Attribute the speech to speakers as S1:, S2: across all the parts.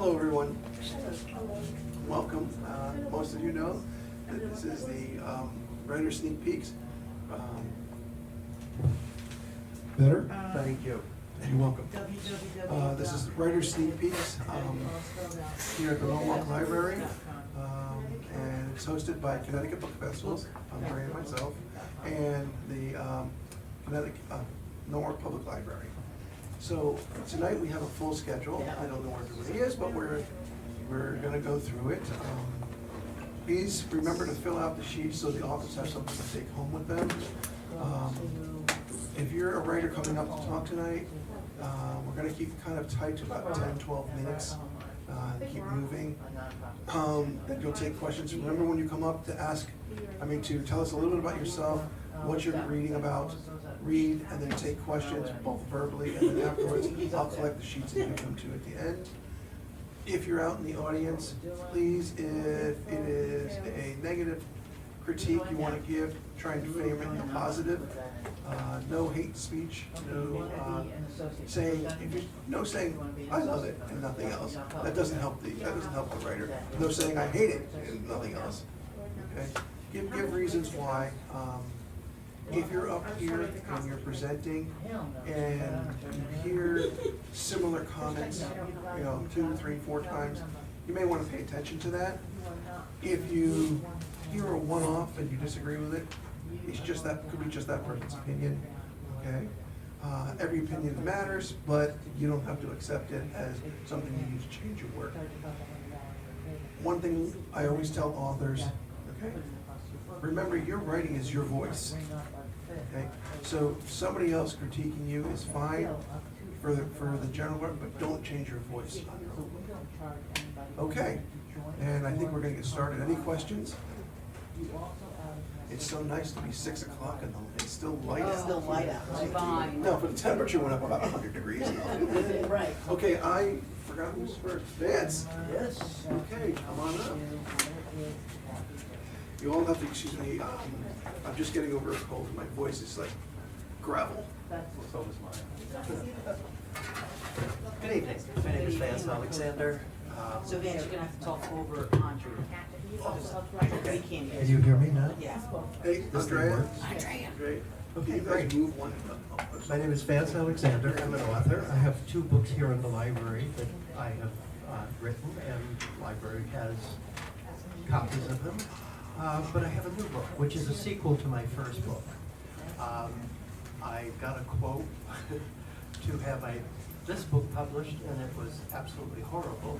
S1: Hello, everyone. Welcome. Most of you know that this is the Writer Sneak Peeks. Better? Thank you. You're welcome. This is Writer Sneak Peeks here at the Norwalk Library, and it's hosted by Connecticut Book Festivals. I'm Ray and myself, and the Connecticut Norwalk Public Library. So tonight we have a full schedule. I don't know where everybody is, but we're going to go through it. Please remember to fill out the sheets so the authors have something to take home with them. If you're a writer coming up to talk tonight, we're going to keep kind of tight to about 10-12 minutes. Keep moving. Then you'll take questions. Remember when you come up to to tell us a little bit about yourself, what you're reading about, read, and then take questions both verbally and then afterwards. I'll collect the sheets and give them to you at the end. If you're out in the audience, please, if it is a negative critique you want to give, try and frame it in a positive. No hate speech, no saying I love it and nothing else. That doesn't help the writer. No saying I hate it and nothing else. Okay? Give reasons why. If you're up here and you're presenting and you hear similar comments, 2, 3, 4 times, you may want to pay attention to that. If you hear a one-off and you disagree with it, could be just that person's opinion. Okay. Every opinion matters, but you don't have to accept it as something you need to change your work. One thing I always tell authors, okay, remember your writing is your voice. Okay, so somebody else critiquing you is fine for the general work, but don't change your voice. Okay, and I think we're going to get started. Any questions? It's so nice to be 6 o'clock and it's still light out.
S2: It's still light out. Fine.
S1: No, but the temperature went up about 100 degrees.
S2: Right.
S1: Okay, I forgot who's first. Vance.
S2: Yes.
S1: Okay, come on up. You all have to excuse me. I'm just getting over a cold. My voice is like gravel.
S3: So is mine. Good evening. My name is Vance Alexander.
S2: So Vance, you're gonna have to talk over Andre.
S3: Okay.
S2: We can't hear
S3: Can you hear me now?
S2: Yeah.
S1: Hey,
S3: This thing
S1: Andrea.
S3: works?
S1: Great.
S3: Okay,
S1: You guys
S3: great.
S1: move one.
S3: My name is Vance Alexander. I'm an author. I have 2 books here in the library that I have written, and the library has copies of them. But I have a new book, which is a sequel to my first book. I got a quote to have this book published, and it was absolutely horrible.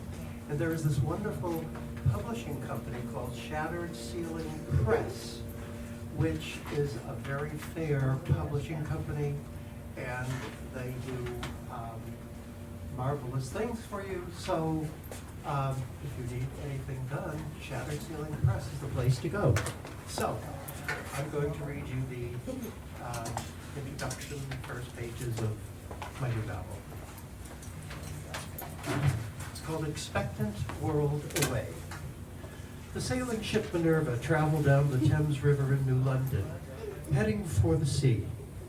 S3: And there is this wonderful publishing company called Shattered Ceiling Press, which is a very fair publishing company, and they do marvelous things for you. So if you need anything done, Shattered Ceiling Press is the place to go. So I'm going to read you the introduction, first pages of my new novel. It's called Expectant World Away. The sailing ship Minerva traveled down the Thames River in New London, heading for the sea.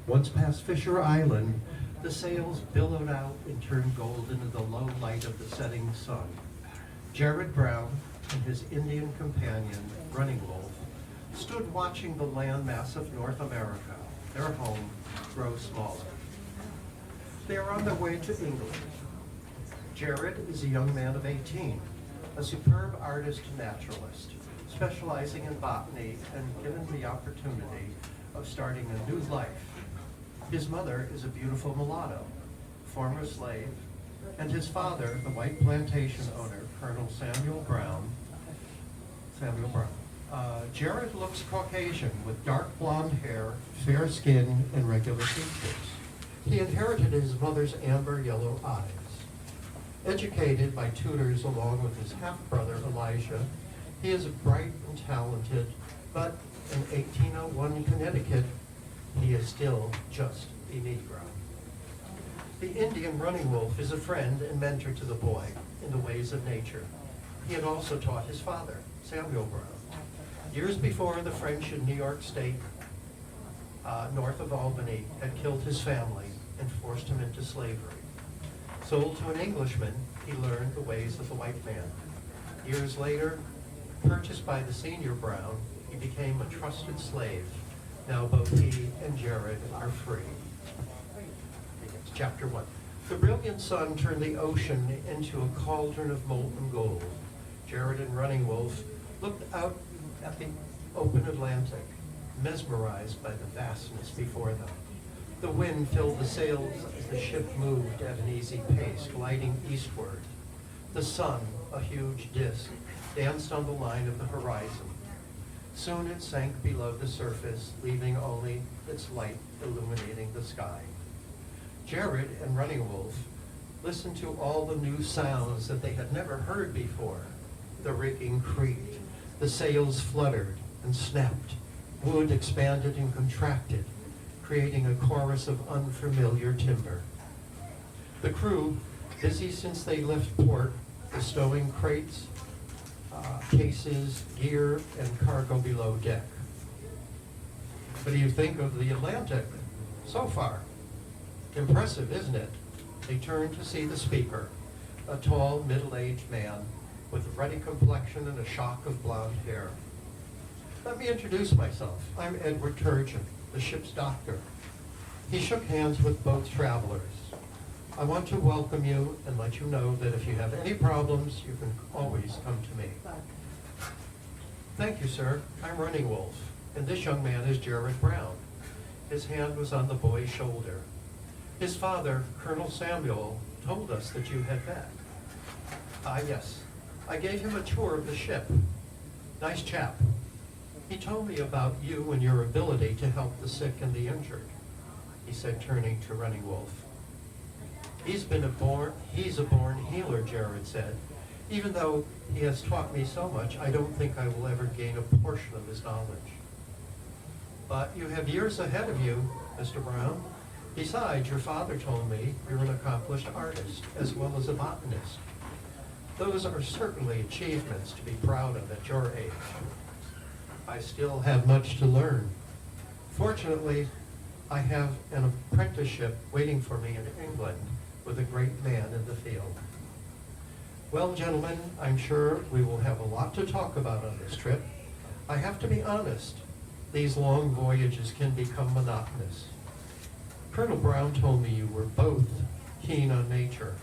S3: Once past Fisher Island, the sails billowed out and turned golden in the low light of the setting sun. Jared Brown and his Indian companion, Running Wolf, stood watching the landmass of North America, their home, grow smaller. They are on their way to England. Jared is a young man of 18, a superb artist and naturalist, specializing in botany and given the opportunity of starting a new life. His mother is a beautiful mulatto, former slave, and his father, the white plantation owner, Colonel Samuel Brown. Jared looks Caucasian with dark blonde hair, fair skin, and regular features. He inherited his mother's amber yellow eyes. Educated by tutors along with his half-brother Elijah, he is bright and talented, but in 1801 Connecticut, he is still just a Negro. The Indian Running Wolf is a friend and mentor to the boy in the ways of nature. He had also taught his father, Samuel Brown. Years before, the French in New York State, north of Albany, had killed his family and forced him into slavery. Sold to an Englishman, he learned the ways of the white man. Years later, purchased by the senior Brown, he became a trusted slave. Now both he and Jared are free. Chapter 1. The brilliant sun turned the ocean into a cauldron of molten gold. Jared and Running Wolf looked out at the open Atlantic, mesmerized by the vastness before them. The wind filled the sails as the ship moved at an easy pace, gliding eastward. The sun, a huge disk, danced on the line of the horizon. Soon it sank below the surface, leaving only its light illuminating the sky. Jared and Running Wolf listened to all the new sounds that they had never heard before. The rigging creaked, the sails fluttered and snapped, wood expanded and contracted, creating a chorus of unfamiliar timber. The crew, busy since they left port, was stowing crates, cases, gear, and cargo below deck. What do you think of the Atlantic so far? Impressive, isn't it? They turned to see the speaker, a tall, middle-aged man with a ruddy complexion and a shock of blonde hair. Let me introduce myself. I'm Edward Turgeon, the ship's doctor. He shook hands with both travelers. I want to welcome you and let you know that if you have any problems, you can always come to me. Thank you, sir. I'm Running Wolf, and this young man is Jared Brown. His hand was on the boy's shoulder. His father, Colonel Samuel, told us that you had met. Yes. I gave him a tour of the ship. Nice chap. He told me about you and your ability to help the sick and the injured, he said, turning to Running Wolf. He's a born healer, Jared said. Even though he has taught me so much, I don't think I will ever gain a portion of his knowledge. But you have years ahead of you, Mr. Brown. Besides, your father told me you're an accomplished artist as well as a botanist. Those are certainly achievements to be proud of at your age. I still have much to learn. Fortunately, I have an apprenticeship waiting for me in England with a great man in the field. Well, gentlemen, I'm sure we will have a lot to talk about on this trip. I have to be honest, these long voyages can become monotonous. Colonel Brown told me you were both keen on nature.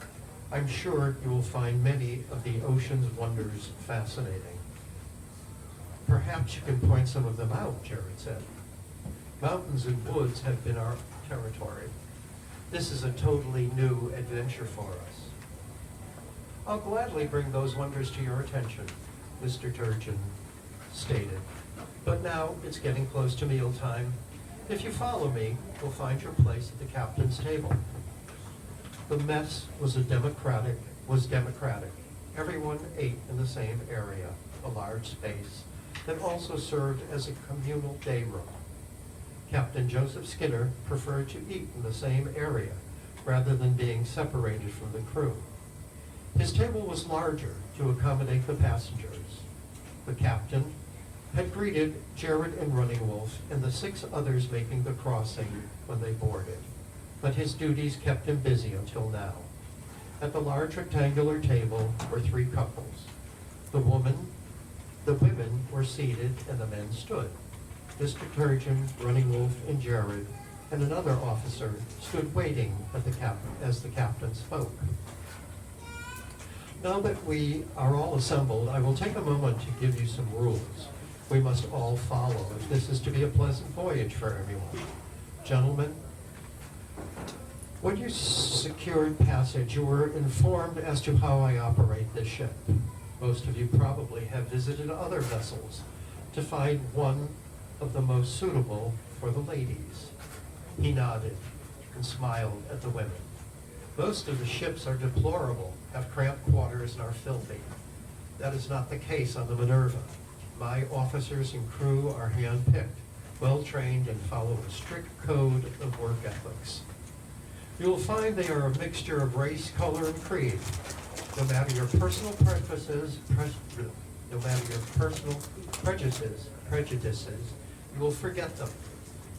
S3: I'm sure you will find many of the ocean's wonders fascinating. Perhaps you can point some of them out, Jared said. Mountains and woods have been our territory. This is a totally new adventure for us. I'll gladly bring those wonders to your attention, Mr. Turgeon stated. But now it's getting close to mealtime. If you follow me, you'll find your place at the captain's table. The mess was democratic. Everyone ate in the same area, a large space that also served as a communal day room. Captain Joseph Skinner preferred to eat in the same area rather than being separated from the crew. His table was larger to accommodate the passengers. The captain had greeted Jared and Running Wolf and the 6 others making the crossing when they boarded, but his duties kept him busy until now. At the large rectangular table were 3 couples. The women were seated and the men stood. Mr. Turgeon, Running Wolf, and Jared, and another officer stood waiting as the captain spoke. Now that we are all assembled, I will take a moment to give you some rules we must all follow if this is to be a pleasant voyage for everyone. Gentlemen, when you secured passage, you were informed as to how I operate this ship. Most of you probably have visited other vessels to find one of the most suitable for the ladies. He nodded and smiled at the women. Most of the ships are deplorable, have cramped quarters, and are filthy. That is not the case on the Minerva. My officers and crew are hand-picked, well-trained, and follow a strict code of work ethics. You will find they are a mixture of race, color, and creed. No matter your personal prejudices, you will forget them.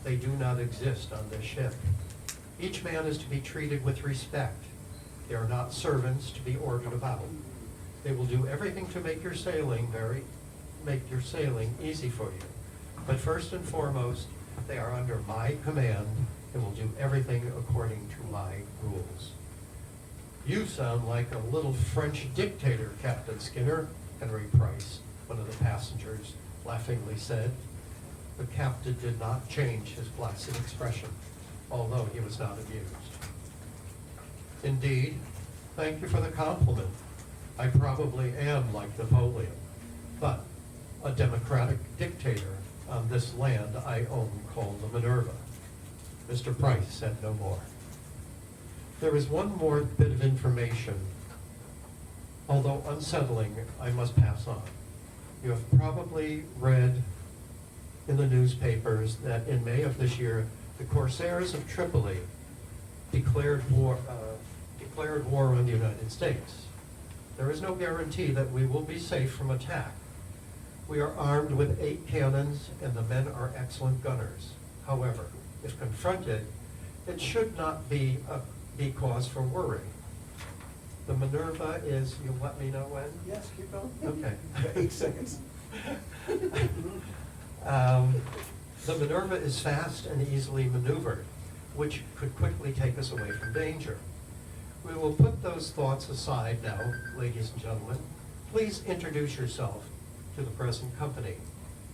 S3: They do not exist on this ship. Each man is to be treated with respect. They are not servants to be ordered about. They will do everything to make your sailing easy for you. But first and foremost, they are under my command and will do everything according to my rules. You sound like a little French dictator, Captain Skinner, Henry Price, one of the passengers, laughingly said. The captain did not change his placid expression, although he was not amused. Indeed, thank you for the compliment. I probably am like Napoleon, but a democratic dictator on this land I own called the Minerva. Mr. Price said no more. There is one more bit of information, although unsettling, I must pass on. You have probably read in the newspapers that in May of this year, the Corsairs of Tripoli declared war on the United States. There is no guarantee that we will be safe from attack. We are armed with 8 cannons, and the men are excellent gunners. However, if confronted, it should not be cause for worry. The Minerva is, you let me know when?
S1: Yes, keep going.
S3: Okay.
S1: 8 seconds.
S3: The Minerva is fast and easily maneuvered, which could quickly take us away from danger. We will put those thoughts aside now, ladies and gentlemen. Please introduce yourself to the present company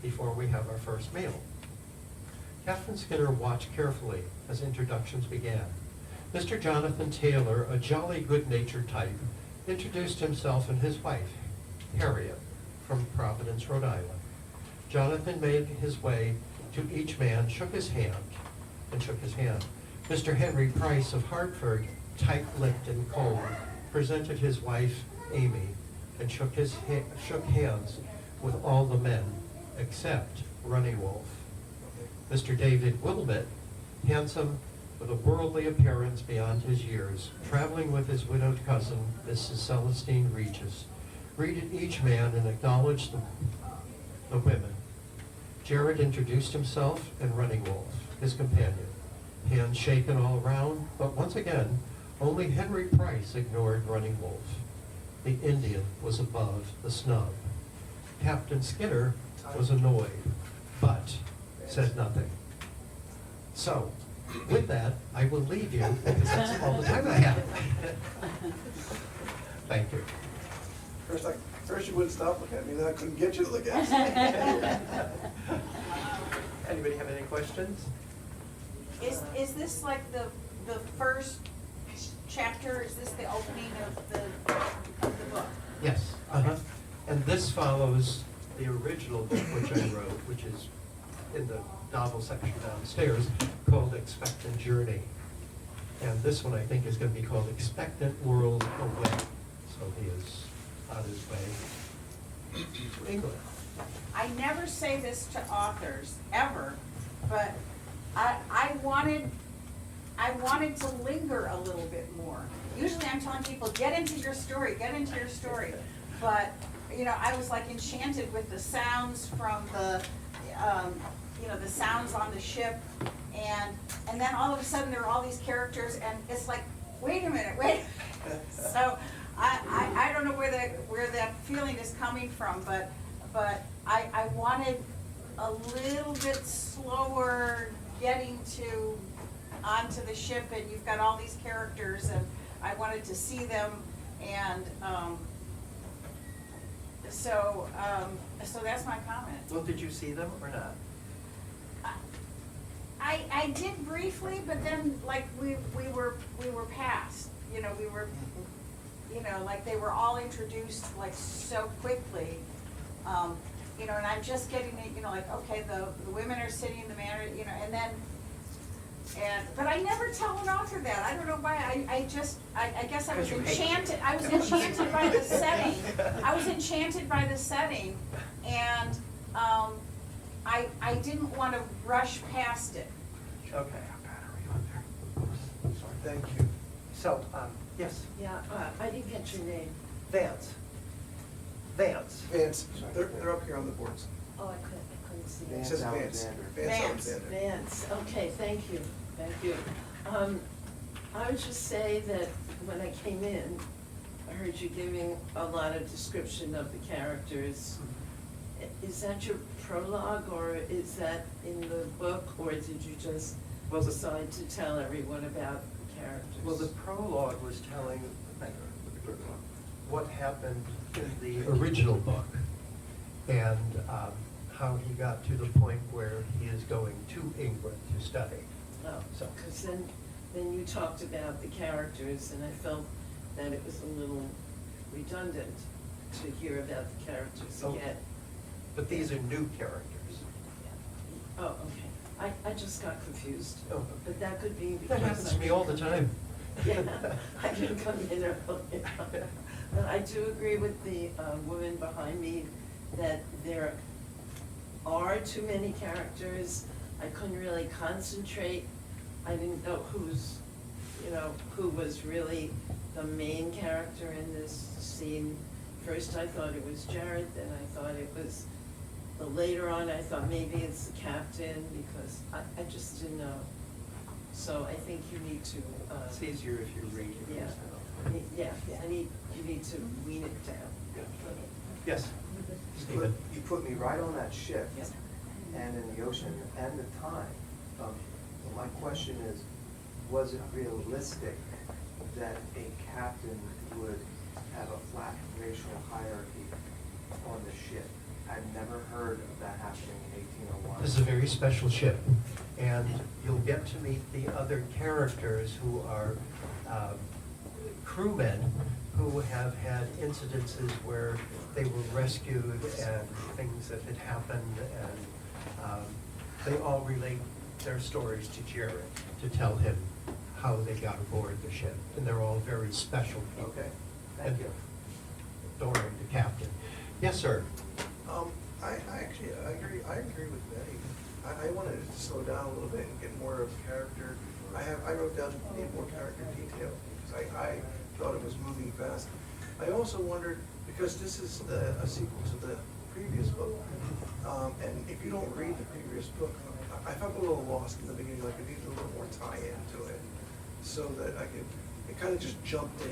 S3: before we have our first meal. Captain Skinner watched carefully as introductions began. Mr. Jonathan Taylor, a jolly good-natured type, introduced himself and his wife, Harriet, from Providence, Rhode Island. Jonathan made his way to each man, shook his hand. Mr. Henry Price of Hartford, tight-lipped and cold, presented his wife, Amy, and shook hands with all the men, except Running Wolf. Mr. David Wilmot, handsome, with a worldly appearance beyond his years, traveling with his widowed cousin, Mrs. Celestine Regis, greeted each man and acknowledged the women. Jared introduced himself and Running Wolf, his companion. Hands shaken all around, but once again, only Henry Price ignored Running Wolf. The Indian was above the snub. Captain Skinner was annoyed, but said nothing. So, with that, I will leave you, because that's all the time I have. Thank you.
S1: First you wouldn't stop looking at me, then I couldn't get you to look at me.
S3: Anybody have any questions?
S2: Is this like the first chapter, is this the opening of the book?
S3: Yes. And this follows the original book which I wrote, which is in the novel section downstairs, called Expectant Journey. And this one, I think, is going to be called Expectant World Away. So he is on his way to England.
S2: I never say this to authors, ever, but I wanted to linger a little bit more. Usually I'm telling people, get into your story. But, you know, I was like enchanted with the sounds from the sounds on the ship. And then all of a sudden there are all these characters and it's like, wait a minute. So I don't know where that feeling is coming from, but I wanted a little bit slower getting onto the ship, and you've got all these characters, and I wanted to see them, and so that's my comment.
S3: Well, did you see them or not?
S2: I did briefly, but then like we were past, like they were all introduced like so quickly, and I'm just getting it, like, okay, the women are sitting, the man are, but I never tell an author that. I don't know why. I guess I was enchanted. I was enchanted by the setting. And I didn't want to rush past it.
S3: Okay.
S1: Sorry, thank you.
S3: So, yes.
S4: Yeah, I didn't get your name.
S3: Vance.
S1: Vance, they're up here on the boards.
S4: Oh, I couldn't see
S1: It
S4: that.
S1: says Vance.
S2: Vance.
S1: Alexander.
S4: Vance, okay, thank you. I would just say that when I came in, I heard you giving a lot of description of the characters. Is that your prologue, or is that in the book, or did you just
S5: Well, the-
S4: decide to tell everyone about the characters?
S5: Well, the prologue was telling what happened in the
S3: Original book, and how he got to the point where he is going to England to study.
S4: Oh,
S3: So-
S4: because then you talked about the characters, and I felt that it was a little redundant to hear about the characters
S3: Oh.
S4: again.
S3: But these are new characters.
S4: Oh, okay. I just got confused.
S3: Oh.
S4: But that could be because.
S3: That happens to me all the time.
S4: Yeah, I didn't come in early. But I do agree with the woman behind me that there are too many characters. I couldn't really concentrate. I didn't know who was really the main character in this scene. First I thought it was Jared, then I thought it was, later on I thought maybe it's the captain, because I just didn't know. So I think you need to,
S5: It's easier if you read it.
S4: yeah, you need to wean it down.
S3: Yes, Stephen?
S6: You put me right on that ship
S4: Yep.
S6: and in the ocean and the time. My question is, was it realistic that a captain would have a flat racial hierarchy on the ship? I've never heard of that happening in 1801.
S3: This is a very special ship, and you'll get to meet the other characters who are crewmen who have had incidences where they were rescued and things that had happened, and they all relate their stories to Jared to tell him how they got aboard the ship, and they're all very special people.
S6: Okay, thank you.
S3: Dory, the captain. Yes, sir.
S1: I agree with Betty. I wanted it to slow down a little bit and get more of character. I wrote down need more character detail, because I thought it was moving fast. I also wondered, because this is a sequel to the previous book, and if you don't read the previous book, I felt a little lost in the beginning, like I needed a little more tie-in to it, so that it kind of just jumped in.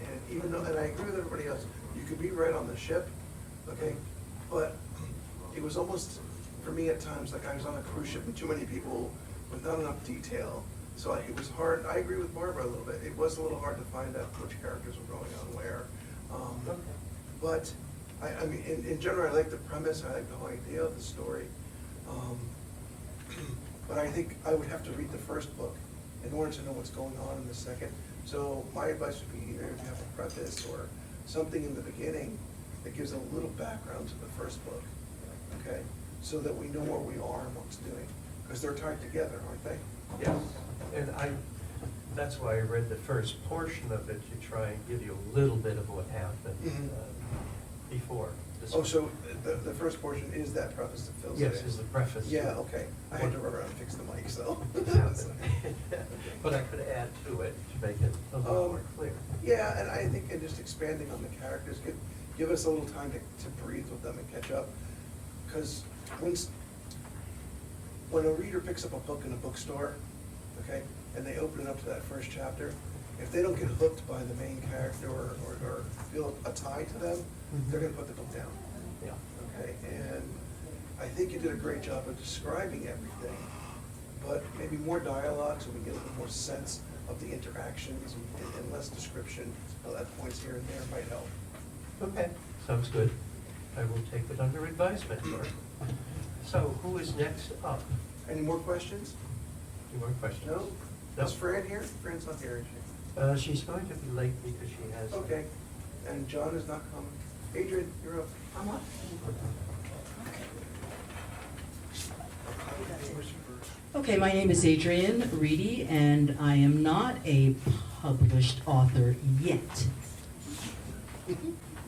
S1: And even though, and I agree with everybody else, you could be right on the ship, okay, but it was almost, for me at times, like I was on a cruise ship with too many people, with not enough detail. So it was hard. I agree with Barbara a little bit. It was a little hard to find out which characters were going on where. But I mean, in general, I like the premise. I like the whole idea of the story. But I think I would have to read the first book in order to know what's going on in the second. So my advice would be either to have a preface or something in the beginning that gives a little background to the first book, okay? So that we know where we are and what's doing, because they're tied together, aren't they?
S3: Yes, and that's why I read the first portion of it, to try and give you a little bit of what happened
S1: Mhm.
S3: Before. this
S1: Oh,
S3: one.
S1: so the first portion is that preface that fills it in?
S3: Yes, is the preface.
S1: Yeah, okay. I had to run around and fix the mic, so.
S3: But I could add to it to make it a little more clear.
S1: Yeah, and I think, and just expanding on the characters, give us a little time to breathe with them and catch up. Because when a reader picks up a book in a bookstore, okay, and they open it up to that first chapter, if they don't get hooked by the main character or feel a tie to them, they're gonna put the book down.
S3: Yeah.
S1: Okay, and I think you did a great job of describing everything, but maybe more dialogue so we get a little more sense of the interactions and less description at points here and there might help.
S3: Okay, sounds good. I will take it under advisement, Mark. So who is next up?
S1: Any more questions?
S3: Any more questions?
S1: No?
S3: No.
S1: Is Fran here? Fran's not here, is she?
S3: She's going to be late because she has.
S1: Okay, and John is not coming. Adrian, you're up.
S2: I'm up.
S7: Okay, my name is Adrienne Reedy, and I am not a published author yet.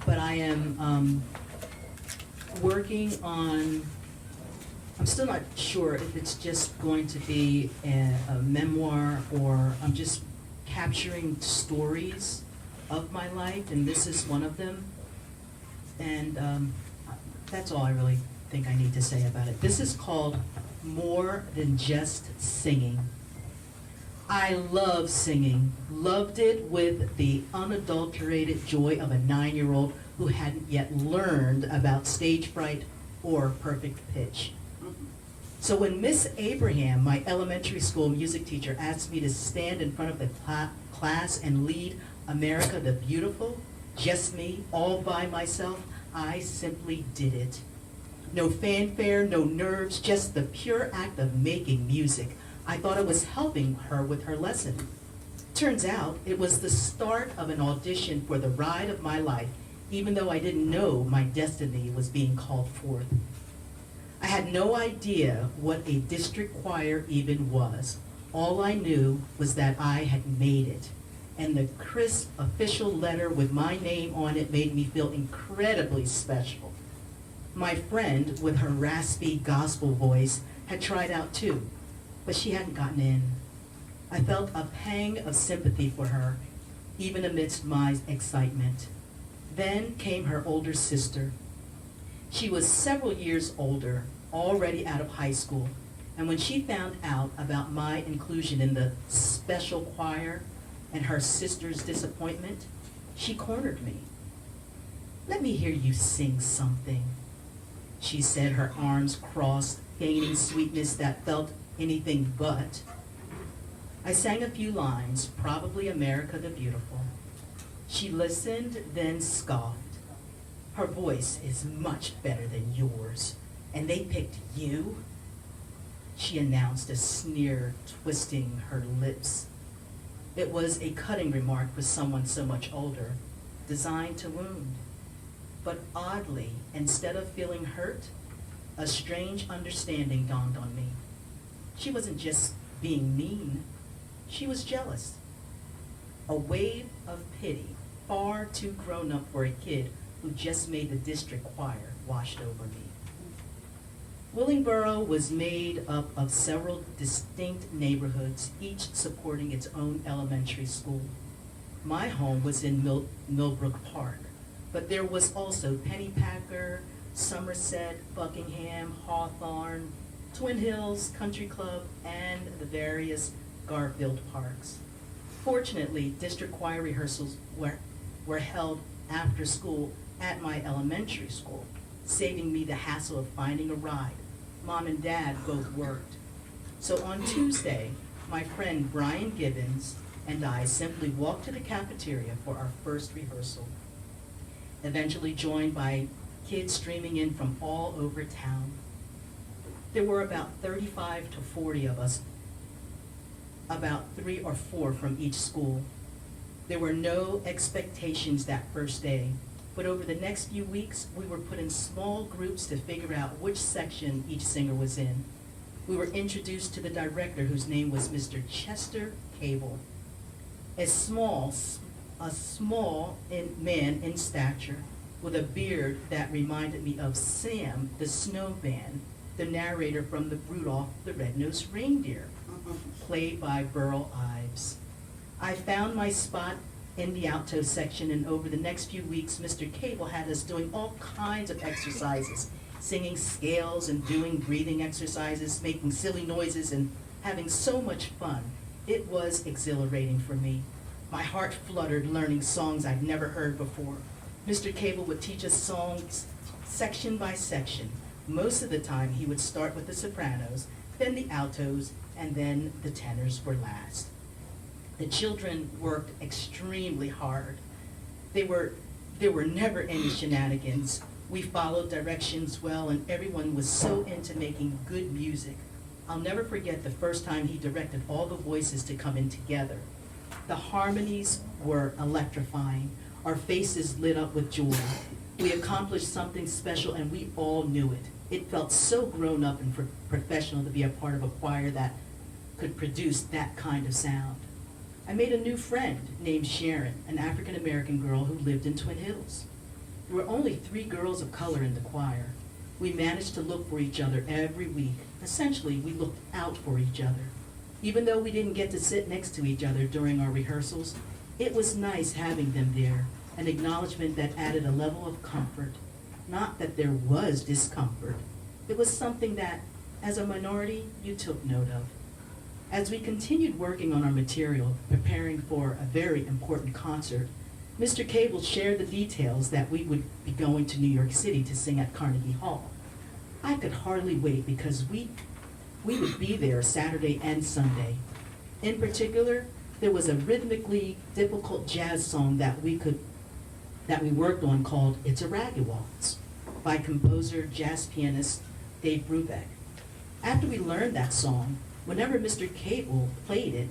S7: But I am working on, I'm still not sure if it's just going to be a memoir or I'm just capturing stories of my life, and this is one of them. And that's all I really think I need to say about it. This is called More Than Just Singing. I love singing, loved it with the unadulterated joy of a 9-year-old who hadn't yet learned about stage fright or perfect pitch. So when Miss Abraham, my elementary school music teacher, asked me to stand in front of the class and lead America the Beautiful, just me, all by myself, I simply did it. No fanfare, no nerves, just the pure act of making music. I thought it was helping her with her lesson. Turns out it was the start of an audition for the ride of my life, even though I didn't know my destiny was being called forth. I had no idea what a district choir even was. All I knew was that I had made it. And the crisp official letter with my name on it made me feel incredibly special. My friend, with her raspy gospel voice, had tried out too, but she hadn't gotten in. I felt a pang of sympathy for her, even amidst my excitement. Then came her older sister. She was several years older, already out of high school, and when she found out about my inclusion in the special choir and her sister's disappointment, she cornered me. "Let me hear you sing something," she said, her arms crossed, feigning sweetness that felt anything but. I sang a few lines, probably America the Beautiful. She listened, then scoffed. "Her voice is much better than yours, and they picked you?" she announced, a sneer twisting her lips. It was a cutting remark for someone so much older, designed to wound. But oddly, instead of feeling hurt, a strange understanding dawned on me. She wasn't just being mean, she was jealous. A wave of pity, far too grown up for a kid who just made the district choir, washed over me. Willingboro was made up of several distinct neighborhoods, each supporting its own elementary school. My home was in Millbrook Park, but there was also Pennypacker, Somerset, Buckingham, Hawthorne, Twin Hills, Country Club, and the various Garfield parks. Fortunately, district choir rehearsals were held after school at my elementary school, saving me the hassle of finding a ride. Mom and Dad both worked. So on Tuesday, my friend Brian Gibbons and I simply walked to the cafeteria for our first rehearsal, eventually joined by kids streaming in from all over town. There were about 35 to 40 of us, about 3 or 4 from each school. There were no expectations that first day, but over the next few weeks, we were put in small groups to figure out which section each singer was in. We were introduced to the director, whose name was Mr. Chester Cable. A small man in stature, with a beard that reminded me of Sam the Snowman, the narrator from the Rudolph the Red-Nosed Reindeer, played by Burl Ives. I found my spot in the alto section, and over the next few weeks, Mr. Cable had us doing all kinds of exercises, singing scales and doing breathing exercises, making silly noises, and having so much fun. It was exhilarating for me. My heart fluttered learning songs I'd never heard before. Mr. Cable would teach us songs section by section. Most of the time, he would start with the sopranos, then the altos, and then the tenors were last. The children worked extremely hard. There were never any shenanigans. We followed directions well, and everyone was so into making good music. I'll never forget the first time he directed all the voices to come in together. The harmonies were electrifying. Our faces lit up with joy. We accomplished something special, and we all knew it. It felt so grown up and professional to be a part of a choir that could produce that kind of sound. I made a new friend named Sharon, an African-American girl who lived in Twin Hills. There were only 3 girls of color in the choir. We managed to look for each other every week. Essentially, we looked out for each other. Even though we didn't get to sit next to each other during our rehearsals, it was nice having them there, an acknowledgement that added a level of comfort. Not that there was discomfort. It was something that, as a minority, you took note of. As we continued working on our material, preparing for a very important concert, Mr. Cable shared the details that we would be going to New York City to sing at Carnegie Hall. I could hardly wait because we would be there Saturday and Sunday. In particular, there was a rhythmically difficult jazz song that we worked on called It's a Raggy Waltz by composer, jazz pianist Dave Brubeck. After we learned that song, whenever Mr. Cable played it,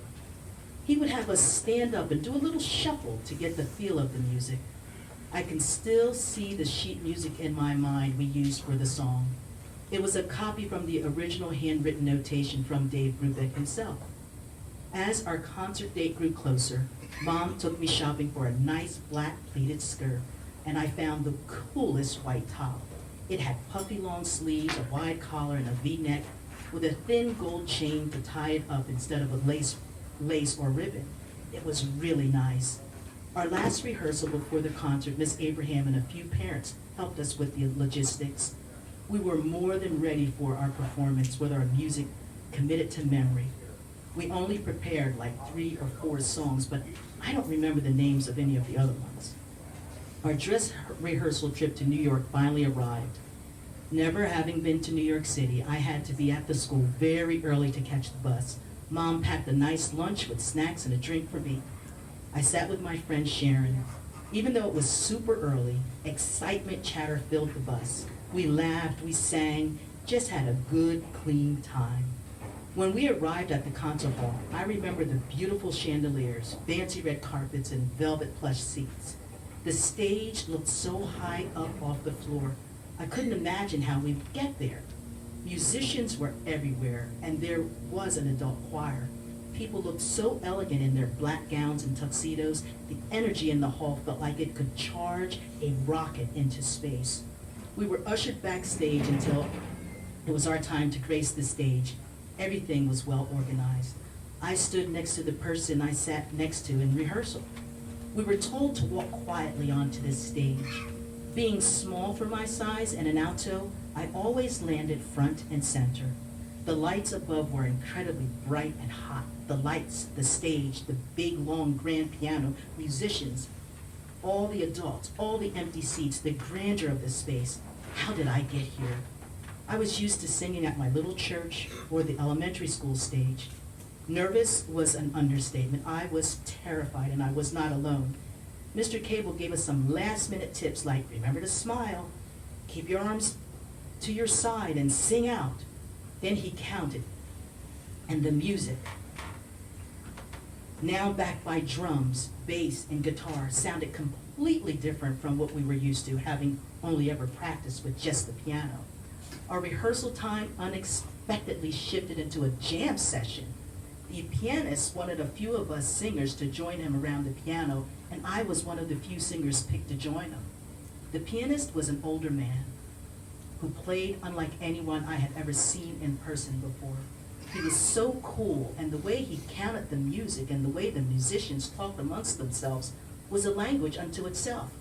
S7: he would have us stand up and do a little shuffle to get the feel of the music. I can still see the sheet music in my mind we used for the song. It was a copy from the original handwritten notation from Dave Brubeck himself. As our concert date grew closer, Mom took me shopping for a nice black pleated skirt, and I found the coolest white top. It had puffy long sleeves, a wide collar, and a V-neck with a thin gold chain to tie it up instead of a lace or ribbon. It was really nice. Our last rehearsal before the concert, Miss Abraham and a few parents helped us with the logistics. We were more than ready for our performance with our music committed to memory. We only prepared like 3 or 4 songs, but I don't remember the names of any of the other ones. Our dress rehearsal trip to New York finally arrived. Never having been to New York City, I had to be at the school very early to catch the bus. Mom packed a nice lunch with snacks and a drink for me. I sat with my friend Sharon. Even though it was super early, excitement chatter filled the bus. We laughed, we sang, just had a good, clean time. When we arrived at the concert hall, I remember the beautiful chandeliers, fancy red carpets, and velvet plush seats. The stage looked so high up off the floor, I couldn't imagine how we'd get there. Musicians were everywhere, and there was an adult choir. People looked so elegant in their black gowns and tuxedos, the energy in the hall felt like it could charge a rocket into space. We were ushered backstage until it was our time to grace the stage. Everything was well organized. I stood next to the person I sat next to in rehearsal. We were told to walk quietly onto this stage. Being small for my size and an alto, I always landed front and center. The lights above were incredibly bright and hot. The lights, the stage, the big, long, grand piano, musicians, all the adults, all the empty seats, the grandeur of the space. How did I get here? I was used to singing at my little church or the elementary school stage. Nervous was an understatement. I was terrified, and I was not alone. Mr. Cable gave us some last-minute tips like, remember to smile, keep your arms to your side, and sing out. Then he counted, and the music, now backed by drums, bass, and guitar, sounded completely different from what we were used to, having only ever practiced with just the piano. Our rehearsal time unexpectedly shifted into a jam session. The pianist wanted a few of us singers to join him around the piano, and I was one of the few singers picked to join him. The pianist was an older man who played unlike anyone I had ever seen in person before. He was so cool, and the way he counted the music and the way the musicians talked amongst themselves was a language unto itself.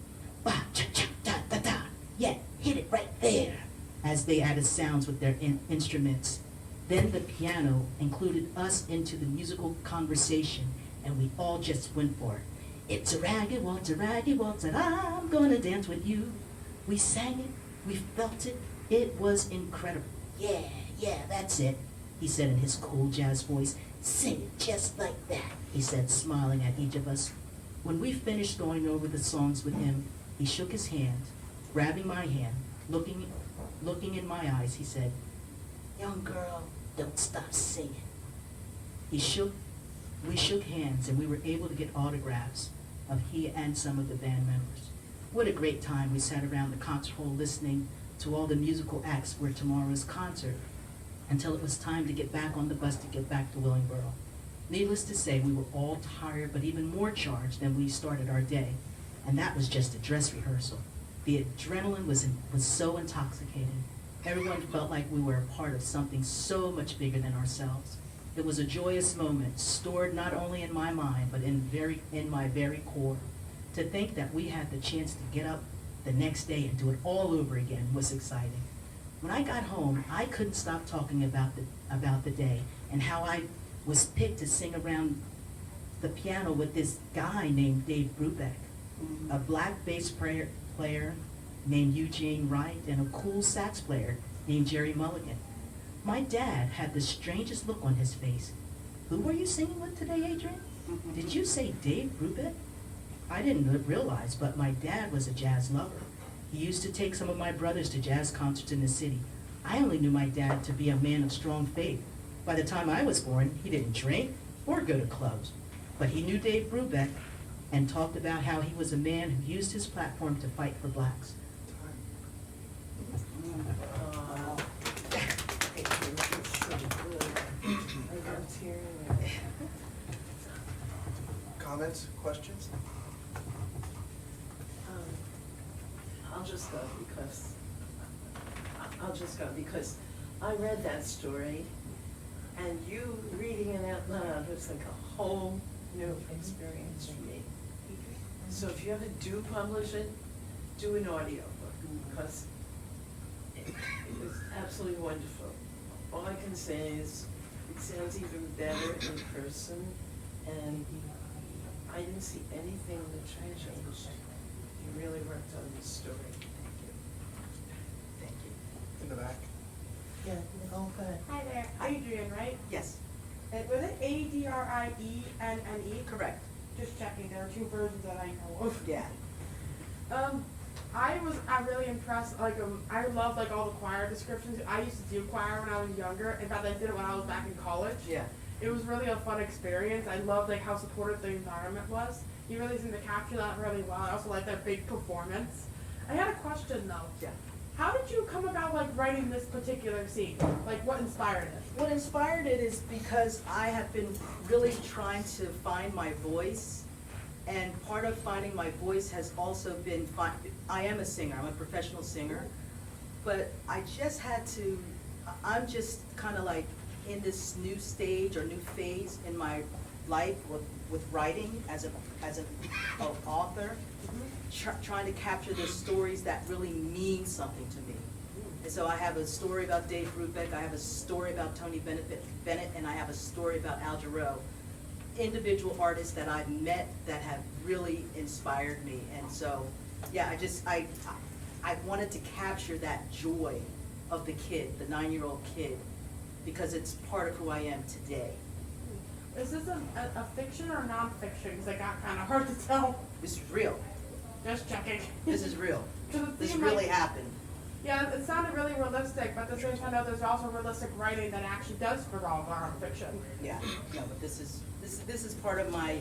S7: Ba, cha, cha, da, da, da. Yeah, hit it right there, as they added sounds with their instruments. Then the piano included us into the musical conversation, and we all just went for it. It's a raggy waltz, and I'm gonna dance with you. We sang it, we felt it, it was incredible. Yeah, that's it, he said in his cool jazz voice. Sing it just like that, he said, smiling at each of us. When we finished going over the songs with him, he shook his hand, grabbing my hand, looking in my eyes, he said, young girl, don't stop singing. We shook hands, and we were able to get autographs of he and some of the band members. What a great time. We sat around the concert hall listening to all the musical acts for tomorrow's concert until it was time to get back on the bus to get back to Willingboro. Needless to say, we were all tired, but even more charged than we started our day, and that was just a dress rehearsal. The adrenaline was so intoxicating. Everyone felt like we were a part of something so much bigger than ourselves. It was a joyous moment, stored not only in my mind, but in my very core. To think that we had the chance to get up the next day and do it all over again was exciting. When I got home, I couldn't stop talking about the day and how I was picked to sing around the piano with this guy named Dave Brubeck, a black bass player named Eugene Wright, and a cool sax player named Jerry Mulligan. My dad had the strangest look on his face. Who were you singing with today, Adrian? Did you say Dave Brubeck? I didn't realize, but my dad was a jazz lover. He used to take some of my brothers to jazz concerts in the city. I only knew my dad to be a man of strong faith. By the time I was born, he didn't drink or go to clubs. But he knew Dave Brubeck and talked about how he was a man who used his platform to fight for blacks.
S1: Comments, questions?
S4: I'll just go because I read that story, and you reading it out loud was like a whole new experience for me. So if you ever do publish it, do an audiobook, because it was absolutely wonderful. All I can say is, it sounds even better in person, and I didn't see anything that changed. You really worked on this story.
S7: Thank you.
S1: In the back?
S4: Yeah, Nicole, go ahead.
S8: Hi there, Adrian, right?
S7: Yes,
S8: Was it Adrienne?
S7: correct.
S8: Just checking, there are two versions that I know of.
S7: Yeah.
S8: I'm really impressed, I love like all the choir descriptions. I used to do choir when I was younger. In fact, I did it when I was back in college.
S7: Yeah.
S8: It was really a fun experience. I loved like how supportive the environment was. You really seemed to capture that really well. I also like that big performance. I had a question though.
S7: Yeah.
S8: How did you come about like writing this particular scene? Like what inspired it?
S7: What inspired it is because I have been really trying to find my voice, and part of finding my voice has also been, I am a singer, I'm a professional singer, but I just had to, I'm just kind of like in this new stage or new phase in my life with writing as an author, trying to capture the stories that really mean something to me. And so I have a story about Dave Brubeck, I have a story about Tony Bennett, and I have a story about Al Jarreau. Individual artists that I've met that have really inspired me. And so, yeah, I wanted to capture that joy of the kid, the 9-year-old kid, because it's part of who I am today.
S8: Is this a fiction or nonfiction? Because it got kind of hard to tell.
S7: This is real.
S8: Just checking.
S7: This is real.
S8: 'Cause it
S7: This
S8: seemed
S7: really
S8: like-
S7: happened.
S8: Yeah, it sounded really realistic, but at the same time, though, there's also realistic writing that actually does revolve around fiction.
S7: Yeah, no, but this is part of my,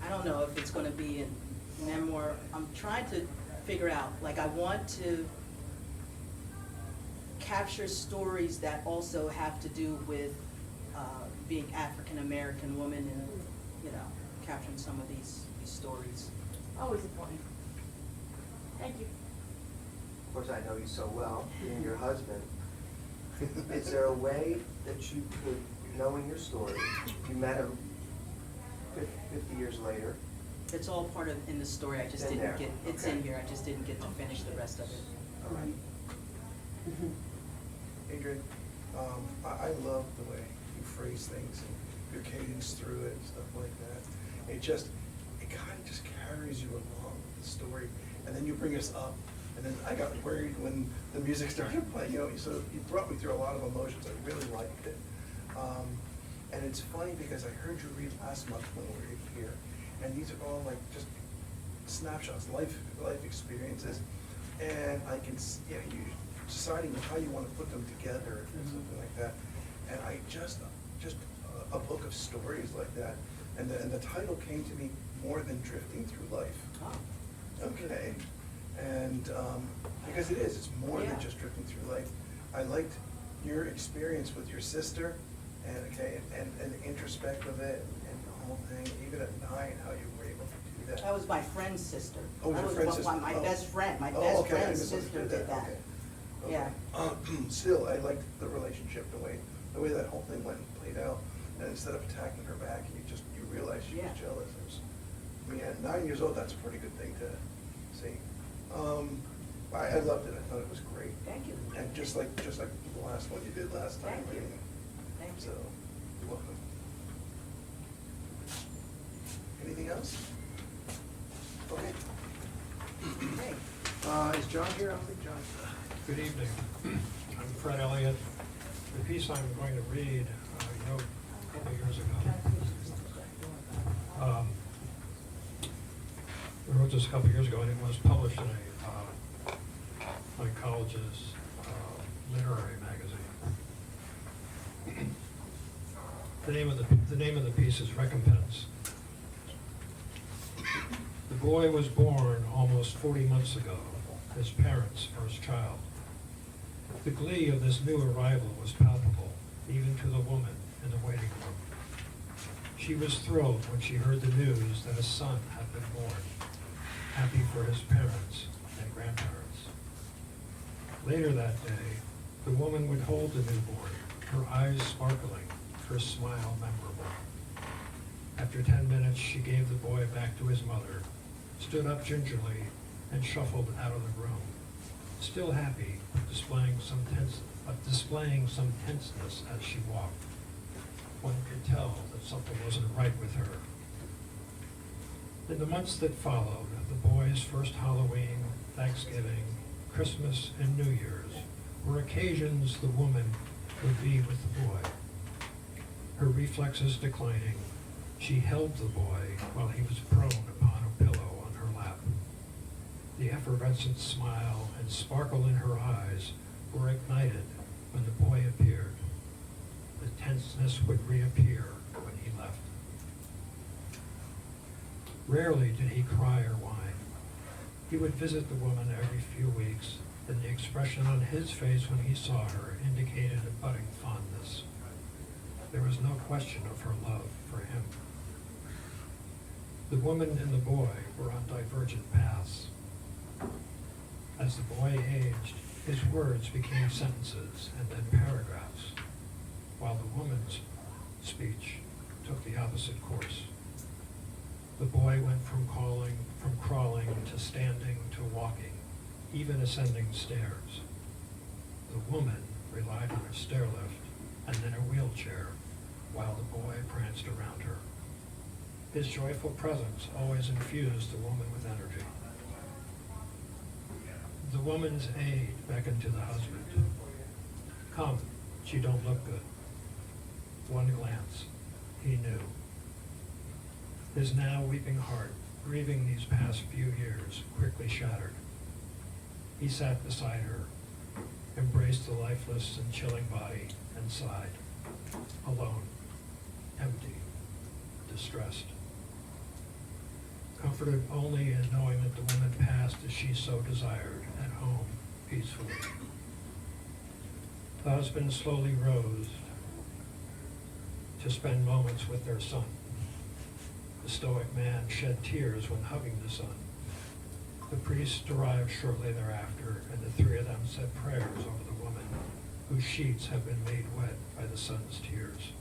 S7: I don't know if it's gonna be a memoir. I'm trying to figure out, like, I want to capture stories that also have to do with being African-American woman and, you know, capturing some of these stories.
S8: Always important. Thank you.
S6: Of course, I know you so well, being your husband. Is there a way that you could, knowing your story, you met him 50 years later?
S7: It's all part of, in the story, I just
S6: In
S7: didn't
S6: there,
S7: get, it's
S6: okay.
S7: in here, I just didn't get to finish the rest of it.
S6: All right.
S1: Adrian, I love the way you phrase things and your cadence through it and stuff like that. It kind of just carries you along with the story, and then you bring us up, and then I got worried when the music started playing, you know, so you brought me through a lot of emotions. I really liked it. And it's funny because I heard you read last month when we were here, and these are all like just snapshots, life experiences, and I can, you know, you deciding how you want to put them together or something like that. And I just a book of stories like that, and the title came to me, More Than Drifting Through Life.
S7: Oh.
S1: Okay, and because it's more
S7: Yeah.
S1: than just drifting through life. I liked your experience with your sister, and and the introspect of it, and the whole thing, even at 9, how you were able to do that.
S7: That was my friend's sister.
S1: Oh, it was
S7: That
S1: your friend's
S7: my-
S1: sister?
S7: My
S1: Oh.
S7: best friend, my
S1: Oh,
S7: best
S1: okay, I
S7: friend's sister
S1: misunderstood
S7: did that.
S1: okay. Okay.
S7: Yeah.
S1: Still, I liked the relationship, the way that whole thing went and played out, and instead of attacking her back, you realized she was
S7: Yeah.
S1: jealous. I mean, at 9 years old, that's a pretty good thing to see. I loved it, I thought it was great.
S7: Thank you.
S1: And just like the last one you did last time.
S7: Thank you.
S1: I mean,
S7: Thank
S1: So,
S7: you.
S1: you're welcome. else? Okay.
S2: Okay.
S1: Is John here? I don't think John's.
S9: Good evening. I'm Fred Elliott. The piece I'm going to read, I wrote a couple of years ago. I wrote this a couple of years ago, and it was published in my college's literary magazine. The name of the piece is Recompense. The boy was born almost 40 months ago, his parents' first child. The glee of this new arrival was palpable, even to the woman in the waiting room. She was thrilled when she heard the news that a son had been born, happy for his parents and grandparents. Later that day, the woman would hold the newborn, her eyes sparkling, her smile memorable. After 10 minutes, she gave the boy back to his mother, stood up gingerly, and shuffled out of the room, still happy, displaying some tenseness as she walked. One could tell that something wasn't right with her. In the months that followed, the boy's first Halloween, Thanksgiving, Christmas, and New Year's were occasions the woman would be with the boy. Her reflexes declining, she held the boy while he was prone upon a pillow on her lap. The effervescent smile and sparkle in her eyes were ignited when the boy appeared. The tenseness would reappear when he left. Rarely did he cry or whine. He would visit the woman every few weeks, and the expression on his face when he saw her indicated a budding fondness. There was no question of her love for him. The woman and the boy were on divergent paths. As the boy aged, his words became sentences and then paragraphs, while the woman's speech took the opposite course. The boy went from crawling to standing to walking, even ascending stairs. The woman relied on a stair lift and then a wheelchair, while the boy pranced around her. His joyful presence always infused the woman with energy. The woman's aide beckoned to the husband. "Come, she don't look good." One glance, he knew. His now weeping heart, grieving these past few years, quickly shattered. He sat beside her, embraced the lifeless and chilling body, and sighed. Alone, empty, distressed. Comforted only in knowing that the woman passed as she so desired, at home, peacefully. The husband slowly rose to spend moments with their son. The stoic man shed tears when hugging the son. The priest arrived shortly thereafter, and the three of them said prayers over the woman, whose sheets had been made wet by the son's tears.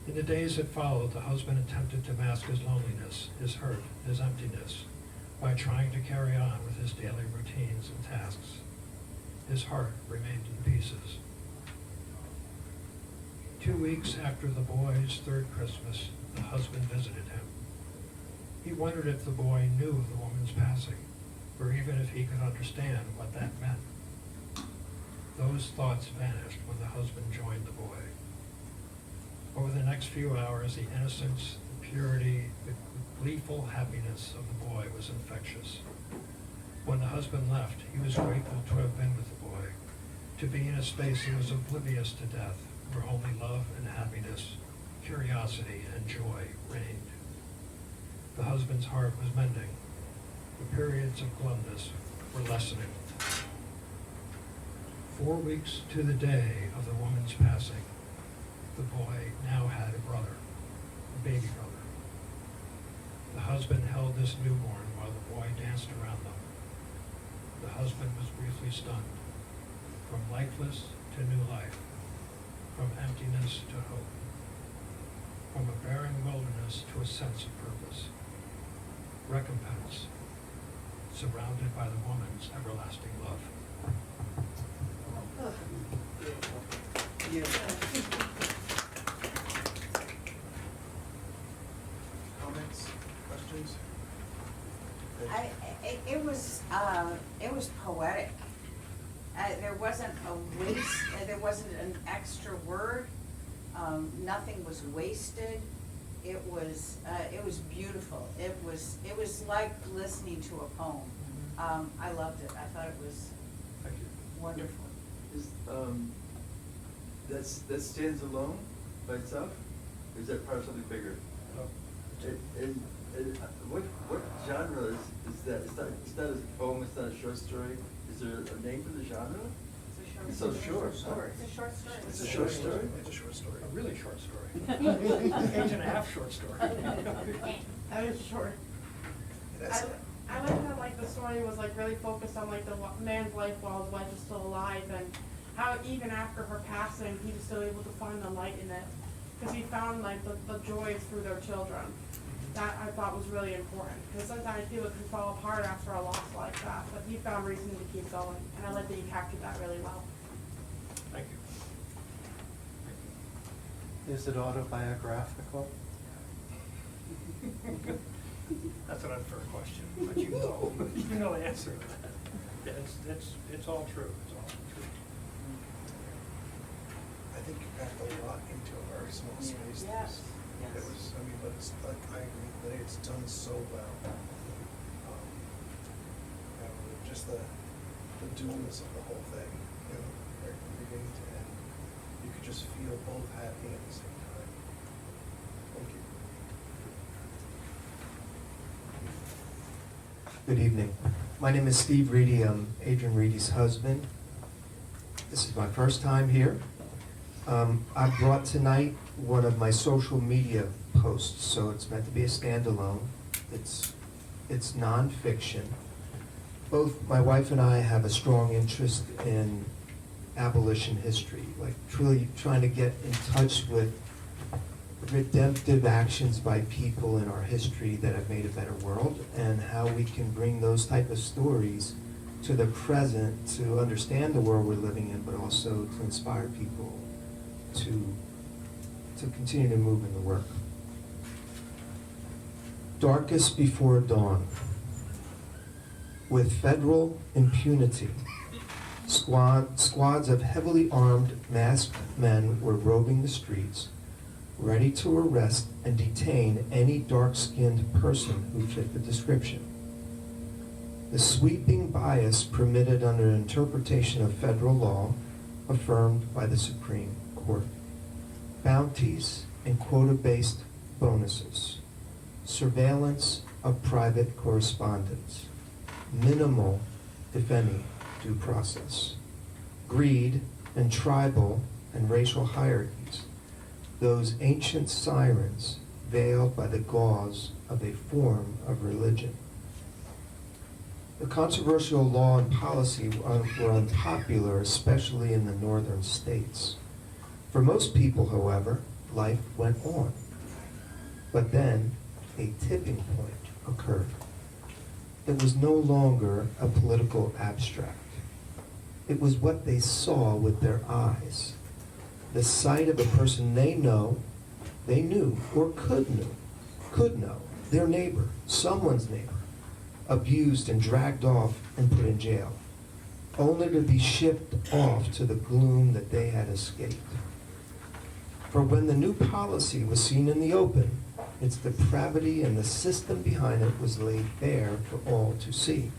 S9: In the days that followed, the husband attempted to mask his loneliness, his hurt, his emptiness, by trying to carry on with his daily routines and tasks. His heart remained in pieces. 2 weeks after the boy's third Christmas, the husband visited him. He wondered if the boy knew of the woman's passing, or even if he could understand what that meant. Those thoughts vanished when the husband joined the boy. Over the next few hours, the innocence, the purity, the gleeful happiness of the boy was infectious. When the husband left, he was grateful to have been with the boy, to be in a space that was oblivious to death, where only love and happiness, curiosity and joy reigned. The husband's heart was mending. The periods of glumness were lessening. 4 weeks to the day of the woman's passing, the boy now had a brother, a baby brother. The husband held this newborn while the boy danced around them. The husband was briefly stunned. From lifeless to new life, from emptiness to hope, from a barren wilderness to a sense of purpose. Recompense, surrounded by the woman's everlasting love.
S1: comments, questions?
S2: It was poetic. There wasn't a waste, there wasn't an extra word, nothing was wasted. It was beautiful. It was like listening to a poem. I loved it. I thought it was
S3: Thank you.
S2: wonderful.
S10: Is, that stands alone by itself? Or is that part of something bigger? What genre is that? It's not a poem, it's not a short story. Is there a name for the genre? It's so short.
S2: It's a short story.
S10: It's a short story?
S1: It's a short story.
S9: A really short story. Page and a half short story.
S8: That is short.
S1: That's
S8: I like how like the story was like really focused on like the man's life while his wife was still alive, and how even after her passing, he was still able to find the light in it, because he found like the joys through their children. That I thought was really important, because sometimes people can fall apart after a loss like that, but he found reason to keep going, and I like that you captured that really well.
S9: Thank you.
S5: Is it autobiographical?
S9: That's an unfair question, but you know the answer to that. Yeah, it's all true, it's all true.
S1: I think you packed a lot into a very small space.
S2: Yes,
S1: It
S2: yes.
S1: was, I mean, but it's like, I agree that it's done so well. Just the dualness of the whole thing, you know, right from beginning to end. You could just feel both happening at the same time. Thank you.
S11: Good evening. My name is Steve Reedy. I'm Adrian Reedy's husband. This is my first time here. I brought tonight one of my social media posts, so it's meant to be a standalone. It's nonfiction. Both my wife and I have a strong interest in abolition history, like truly trying to get in touch with redemptive actions by people in our history that have made a better world, and how we can bring those type of stories to the present to understand the world we're living in, but also to inspire people to continue to move in the work. Darkest before dawn. With federal impunity, squads of heavily armed, masked men were roving the streets, ready to arrest and detain any dark-skinned person who fit the description. The sweeping bias permitted under interpretation of federal law, affirmed by the Supreme Court. Bounties and quota-based bonuses. Surveillance of private correspondence. Minimal, if any, due process. Greed and tribal and racial hierarchies. Those ancient sirens veiled by the gauze of a form of religion. The controversial law and policy were unpopular, especially in the northern states. For most people, however, life went on. But then a tipping point occurred. It was no longer a political abstract. It was what they saw with their eyes. The sight of a person they knew, or could know, their neighbor, someone's neighbor, abused and dragged off and put in jail, only to be shipped off to the gloom that they had escaped. For when the new policy was seen in the open, its depravity and the system behind it was laid bare for all to see.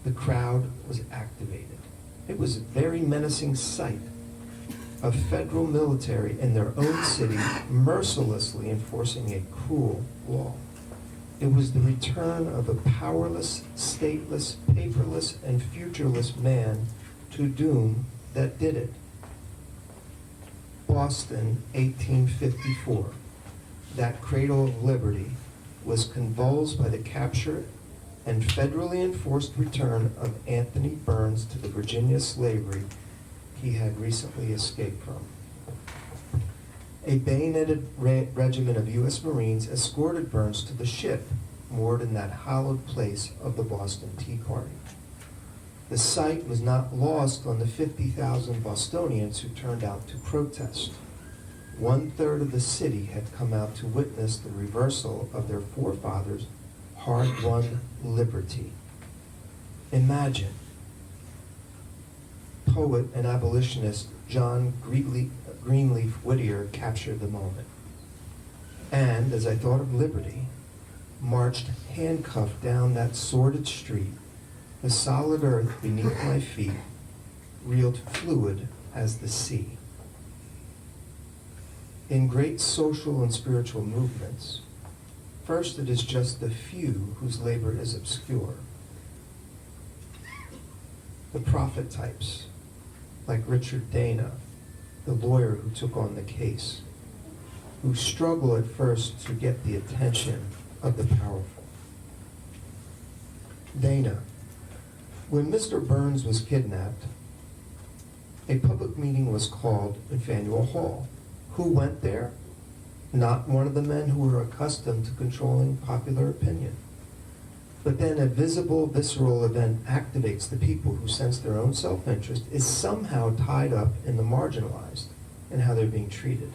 S11: The crowd was activated. It was a very menacing sight of federal military in their own city mercilessly enforcing a cruel law. It was the return of a powerless, stateless, paperless, and futureless man to doom that did it. Boston, 1854. That cradle of liberty was convulsed by the capture and federally enforced return of Anthony Burns to the Virginia slavery he had recently escaped from. A bayoneted regiment of U.S. Marines escorted Burns to the ship moored in that hallowed place of the Boston Tea Party. The sight was not lost on the 50,000 Bostonians who turned out to protest. 1/3 of the city had come out to witness the reversal of their forefathers' hard-won liberty. Imagine poet and abolitionist John Greenleaf Whittier captured the moment. And, as I thought of liberty, marched handcuffed down that sordid street, the solid earth beneath my feet reeled fluid as the sea. In great social and spiritual movements, first it is just the few whose labor is obscure. The prophet types, like Richard Dana, the lawyer who took on the case, who struggle at first to get the attention of the powerful. Dana, when Mr. Burns was kidnapped, a public meeting was called in Faneuil Hall. Who went there? Not one of the men who were accustomed to controlling popular opinion. But then a visible, visceral event activates the people who sense their own self-interest is somehow tied up in the marginalized and how they're being treated.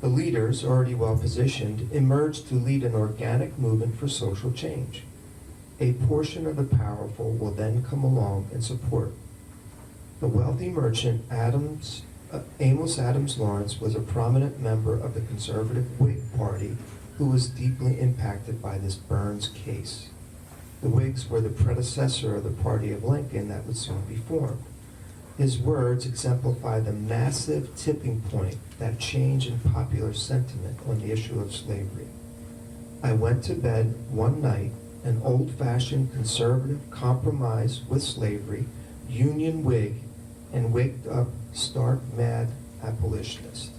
S11: The leaders, already well-positioned, emerge to lead an organic movement for social change. A portion of the powerful will then come along and support. The wealthy merchant Amos Adams Lawrence was a prominent member of the conservative Whig Party who was deeply impacted by this Burns case. The Whigs were the predecessor of the party of Lincoln that would soon be formed. His words exemplify the massive tipping point, that change in popular sentiment on the issue of slavery. I went to bed one night an old-fashioned conservative compromise with slavery, Union Whig, and waked up stark mad abolitionist.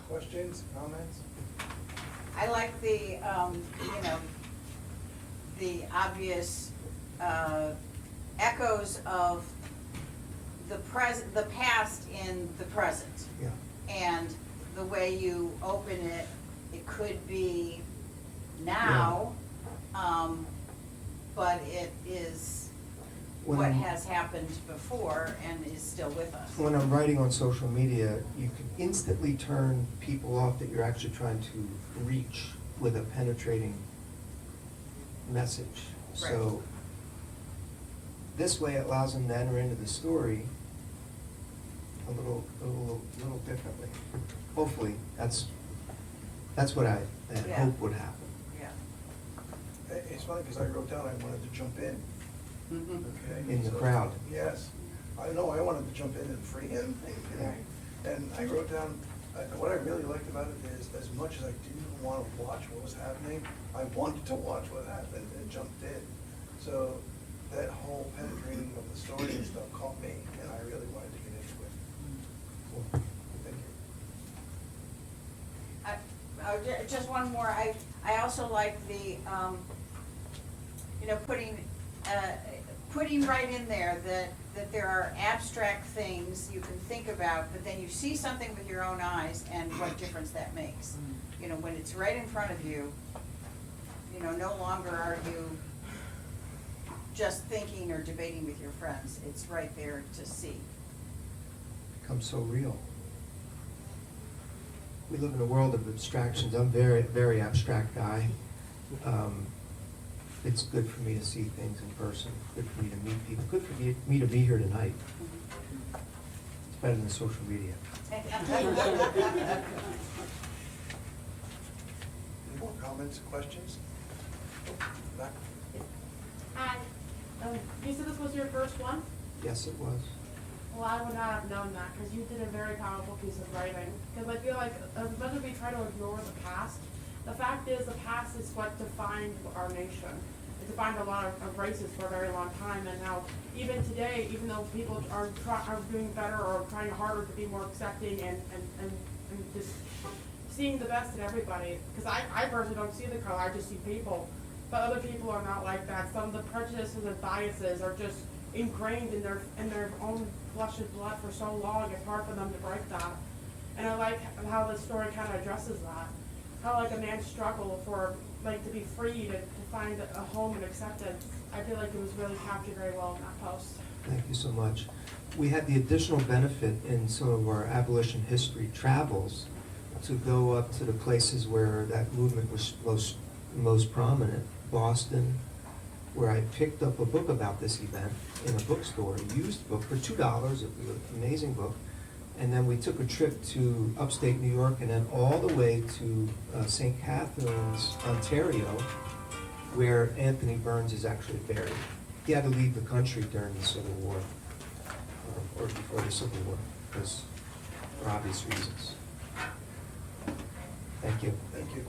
S1: Questions, comments?
S2: I like the, the obvious echoes of the past in the present.
S11: Yeah.
S2: And the way you open it, it could be now, but it is
S11: When
S2: what
S11: I'm-
S2: has happened before and is still with us.
S11: When I'm writing on social media, you can instantly turn people off that you're actually trying to reach with a penetrating message. So this way it allows them to enter into the story a little differently. Hopefully, that's what I
S2: Yeah.
S11: hope would happen.
S2: Yeah.
S1: It's funny, because I wrote down I wanted to jump in, okay?
S11: In the
S1: So,
S11: crowd.
S1: Yes. I know, I wanted to jump in and free him, you know? And I wrote down, what I really liked about it is, as much as I didn't want to watch what was happening, I wanted to watch what happened and jumped in. So that whole penetrating of the story and stuff caught me, and I really wanted to get into it. Cool. Thank you.
S2: Just one more, I also like the, putting right in there that there are abstract things you can think about, but then you see something with your own eyes and what difference that makes. You know, when it's right in front of you, no longer are you just thinking or debating with your friends, it's right there to see.
S11: Becomes so real. We live in a world of abstractions. I'm a very, very abstract guy. It's good for me to see things in person, good for me to meet people, good for me to be here tonight. It's better than social media.
S1: Any more comments, questions? Back.
S8: Hi, you said this was your first one?
S11: Yes, it was.
S8: Well, I would not have known that, because you did a very powerful piece of writing. Because I feel like as much as we try to ignore the past, the fact is the past is what defined our nation. It defined a lot of races for a very long time, and now even today, even though people are doing better or trying harder to be more accepting and just seeing the best in everybody, because I personally don't see the color, I just see people. But other people are not like that. Some of the prejudices and biases are just ingrained in their own flesh and blood for so long, it's hard for them to break that. And I like how the story kind of addresses that. How like a man's struggle for like to be free, to find a home and acceptance I feel like it was really captured very well in that post.
S11: Thank you so much. We had the additional benefit in some of our abolition history travels to go up to the places where that movement was most prominent. Boston, where I picked up a book about this event in a bookstore, a used book for $2. It was an amazing book. And then we took a trip to upstate New York and then all the way to St. Catharines, Ontario, where Anthony Burns is actually buried. He had to leave the country during the Civil War, or before the Civil War, because for obvious reasons. Thank you.
S1: Thank you.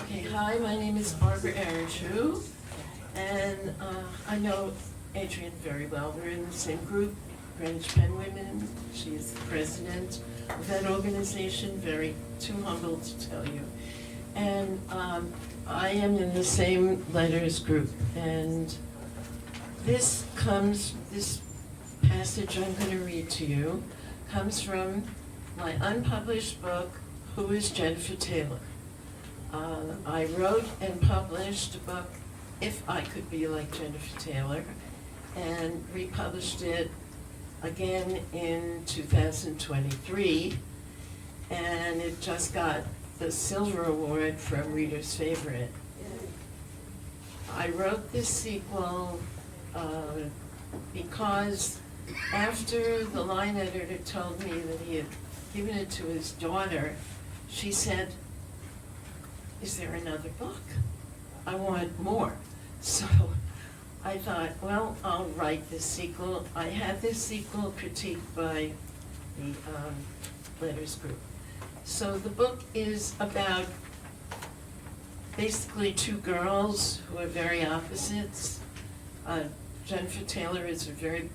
S4: Okay, hi, my name is Barbara Arachu, and I know Adrienne very well. We're in the same group, Greenwich Penn Women. She is the president of that organization, very too humble to tell you. And I am in the same letters group, and this passage I'm going to read to you comes from my unpublished book, Who is Jennifer Taylor? I wrote and published a book, If I Could Be Like Jennifer Taylor, and republished it again in 2023, and it just got the Silver Award from Reader's Favorite. I wrote this sequel because after the line editor told me that he had given it to his daughter, she said, "Is there another book? I want more." So I thought, well, I'll write this sequel. I had this sequel critiqued by the letters group. So the book is about basically two girls who are very opposites. Jennifer Taylor is a very,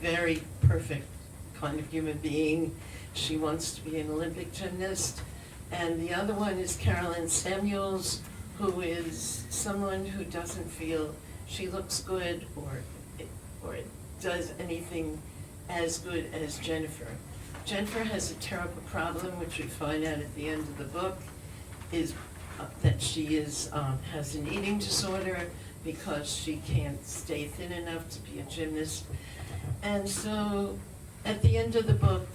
S4: very perfect kind of human being. She wants to be an Olympic gymnast. And the other one is Carolyn Samuels, who is someone who doesn't feel she looks good or does anything as good as Jennifer. Jennifer has a terrible problem, which we find out at the end of the book, is that she has an eating disorder because she can't stay thin enough to be a gymnast. And so at the end of the book,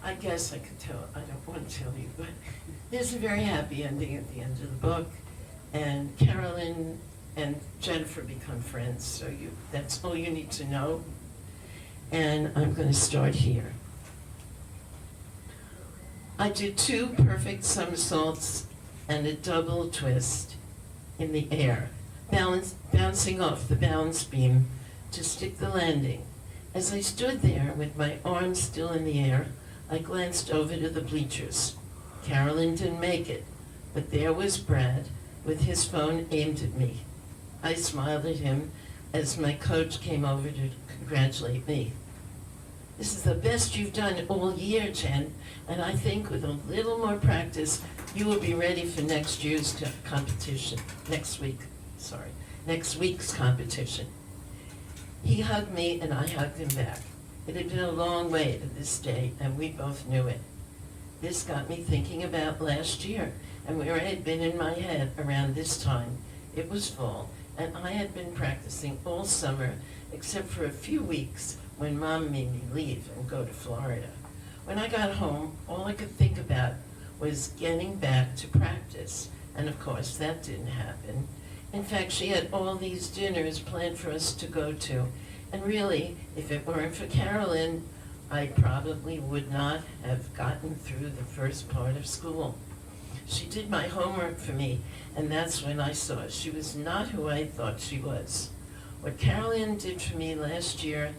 S4: I guess I could tell, I don't want to tell you, but there's a very happy ending at the end of the book, and Carolyn and Jennifer become friends, so that's all you need to know. And I'm going to start here. I did 2 perfect somersaults and a double twist in the air, bouncing off the balance beam to stick the landing. As I stood there with my arms still in the air, I glanced over to the bleachers. Carolyn didn't make it, but there was Brad with his phone aimed at me. I smiled at him as my coach came over to congratulate me. "This is the best you've done all year, Jen, and I think with a little more practice, you will be ready for next week's competition." He hugged me and I hugged him back. It had been a long way to this day, and we both knew it. This got me thinking about last year and where I had been in my head around this time. It was fall, and I had been practicing all summer, except for a few weeks when Mom made me leave and go to Florida. When I got home, all I could think about was getting back to practice, and of course that didn't happen. In fact, she had all these dinners planned for us to go to, and really, if it weren't for Carolyn, I probably would not have gotten through the first part of school. She did my homework for me, and that's when I saw she was not who I thought she was. What Carolyn did for me last year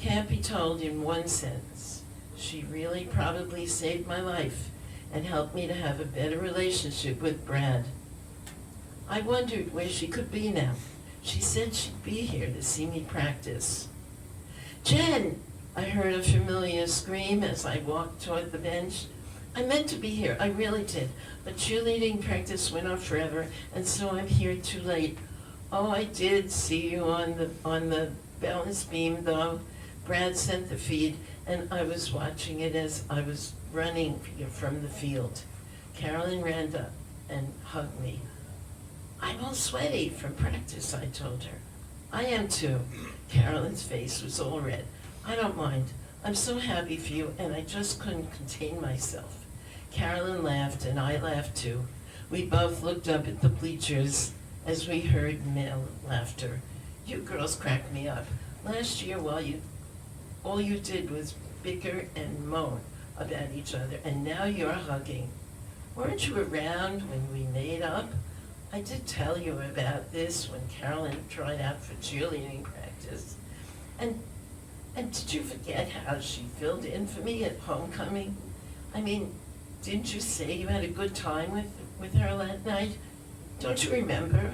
S4: can't be told in one sentence. She really probably saved my life and helped me to have a better relationship with Brad. I wondered where she could be now. She said she'd be here to see me practice. "Jen!" I heard a familiar scream as I walked toward the bench. I meant to be here, I really did, but cheerleading practice went off forever, and so I'm here too late. Oh, I did see you on the balance beam, though. Brad sent the feed, and I was watching it as I was running from the field. Carolyn ran up and hugged me. I'm all sweaty from practice, I told her. I am too. Carolyn's face was all red. I don't mind. I'm so happy for you, and I just couldn't contain myself. Carolyn laughed, and I laughed too. We both looked up at the bleachers as we heard male laughter. You girls cracked me up. Last year, all you did was bicker and moan about each other, and now you're hugging. Weren't you around when we made up? I did tell you about this when Carolyn tried out for cheerleading practice. And did you forget how she filled in for me at homecoming? I mean, didn't you say you had a good time with her that night? Don't you remember?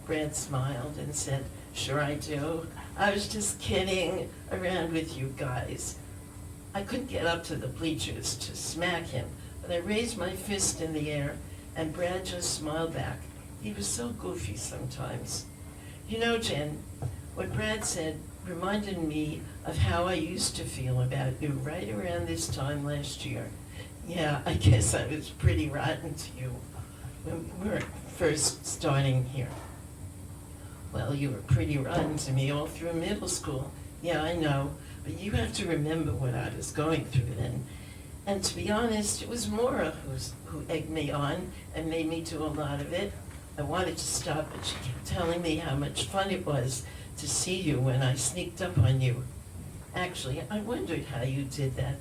S4: Brad smiled and said, sure I do. I was just kidding around with you guys. I couldn't get up to the bleachers to smack him, but I raised my fist in the air, and Brad just smiled back. He was so goofy sometimes. You know, Jen, what Brad said reminded me of how I used to feel about you right around this time last year. Yeah, I guess I was pretty rotten to you when we were first starting here. Well, you were pretty rotten to me all through middle school. Yeah, I know, but you have to remember what I was going through then. And to be honest, it was Maura who egged me on and made me do a lot of it. I wanted to stop, but she kept telling me how much fun it was to see you when I sneaked up on you. Actually, I wondered how you did that.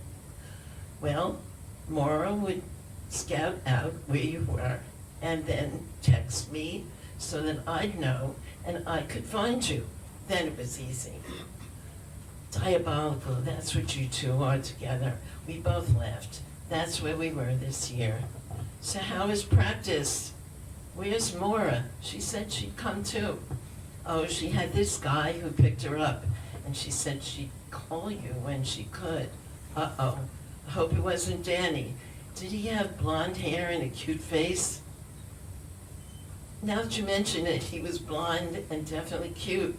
S4: Well, Maura would scout out where you were and then text me so that I'd know and I could find you. Then it was easy. Diabolical, that's what you two are together. We both laughed. That's where we were this year. So how is practice? Where's Maura? She said she'd come too. Oh, she had this guy who picked her up, and she said she'd call you when she could. Uh-oh. I hope it wasn't Danny. Did he have blonde hair and a cute face? Now that you mention it, he was blonde and definitely cute.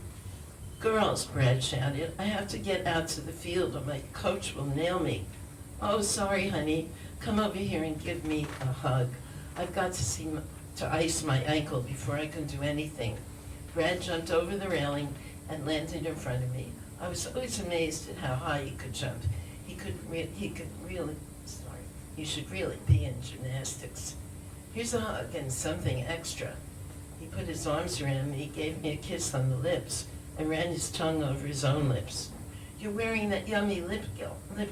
S4: Girls, Brad shouted, I have to get out to the field or my coach will nail me. Oh, sorry, honey. Come over here and give me a hug. I've got to ice my ankle before I can do anything. Brad jumped over the railing and landed in front of me. I was always amazed at how high he could jump. He should really be in gymnastics. Here's a hug and something extra. He put his arms around me, gave me a kiss on the lips, and ran his tongue over his own lips. You're wearing that yummy lip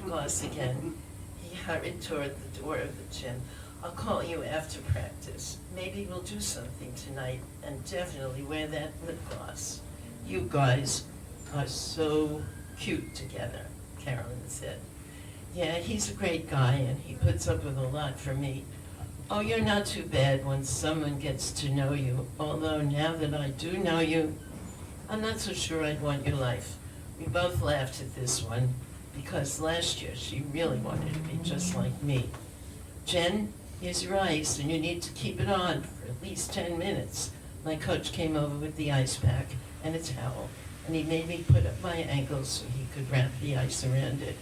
S4: gloss again. He hurried toward the door of the gym. I'll call you after practice. Maybe we'll do something tonight, and definitely wear that lip gloss. You guys are so cute together, Carolyn said. Yeah, he's a great guy, and he puts up with a lot for me. Oh, you're not too bad once someone gets to know you, although now that I do know you, I'm not so sure I'd want your life. We both laughed at this one, because last year she really wanted to be just like me. Jen, here's your ice, and you need to keep it on for at least 10 minutes. My coach came over with the ice pack and a towel, and he made me put up my ankles so he could wrap the ice around it.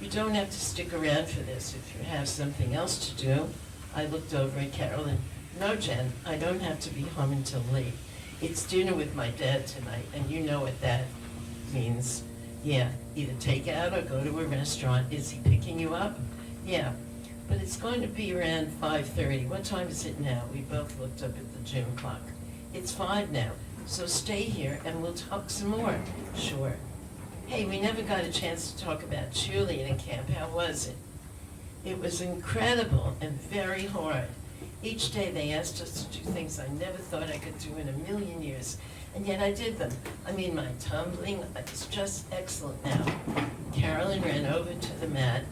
S4: You don't have to stick around for this if you have something else to do. I looked over at Carolyn. No, Jen, I don't have to be home until late. It's dinner with my dad tonight, and you know what that means. Yeah, either take out or go to a restaurant. Is he picking you up? Yeah, but it's going to be around 5:30. What time is it now? We both looked up at the gym clock. It's 5 now, so stay here and we'll talk some more. Sure. Hey, we never got a chance to talk about cheerleading camp. How was it? It was incredible and very hard. Each day they asked us to do things I never thought I could do in a million years, and yet I did them. I mean, my tumbling is just excellent now. Carolyn ran over to the mat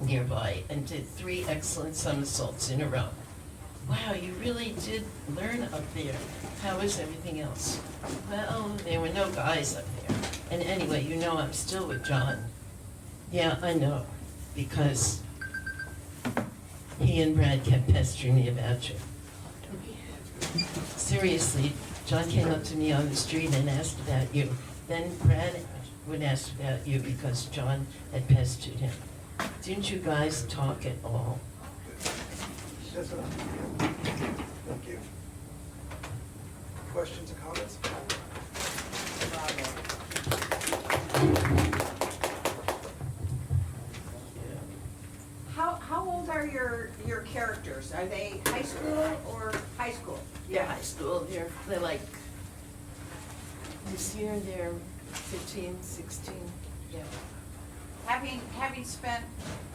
S4: nearby and did 3 excellent somersaults in a row. Wow, you really did learn up there. How was everything else? Well, there were no guys up there. And anyway, you know I'm still with John. Yeah, I know, because he and Brad kept pestering me about you. Seriously, John came up to me on the street and asked about you. Then Brad would ask about you because John had pestered him. Didn't you guys talk at all?
S1: That's what I'm Thank you. Questions or comments?
S2: How old are your characters? Are they high school or high school?
S4: Yeah, high school, they're like, this year they're 15, 16, yeah.
S2: Having spent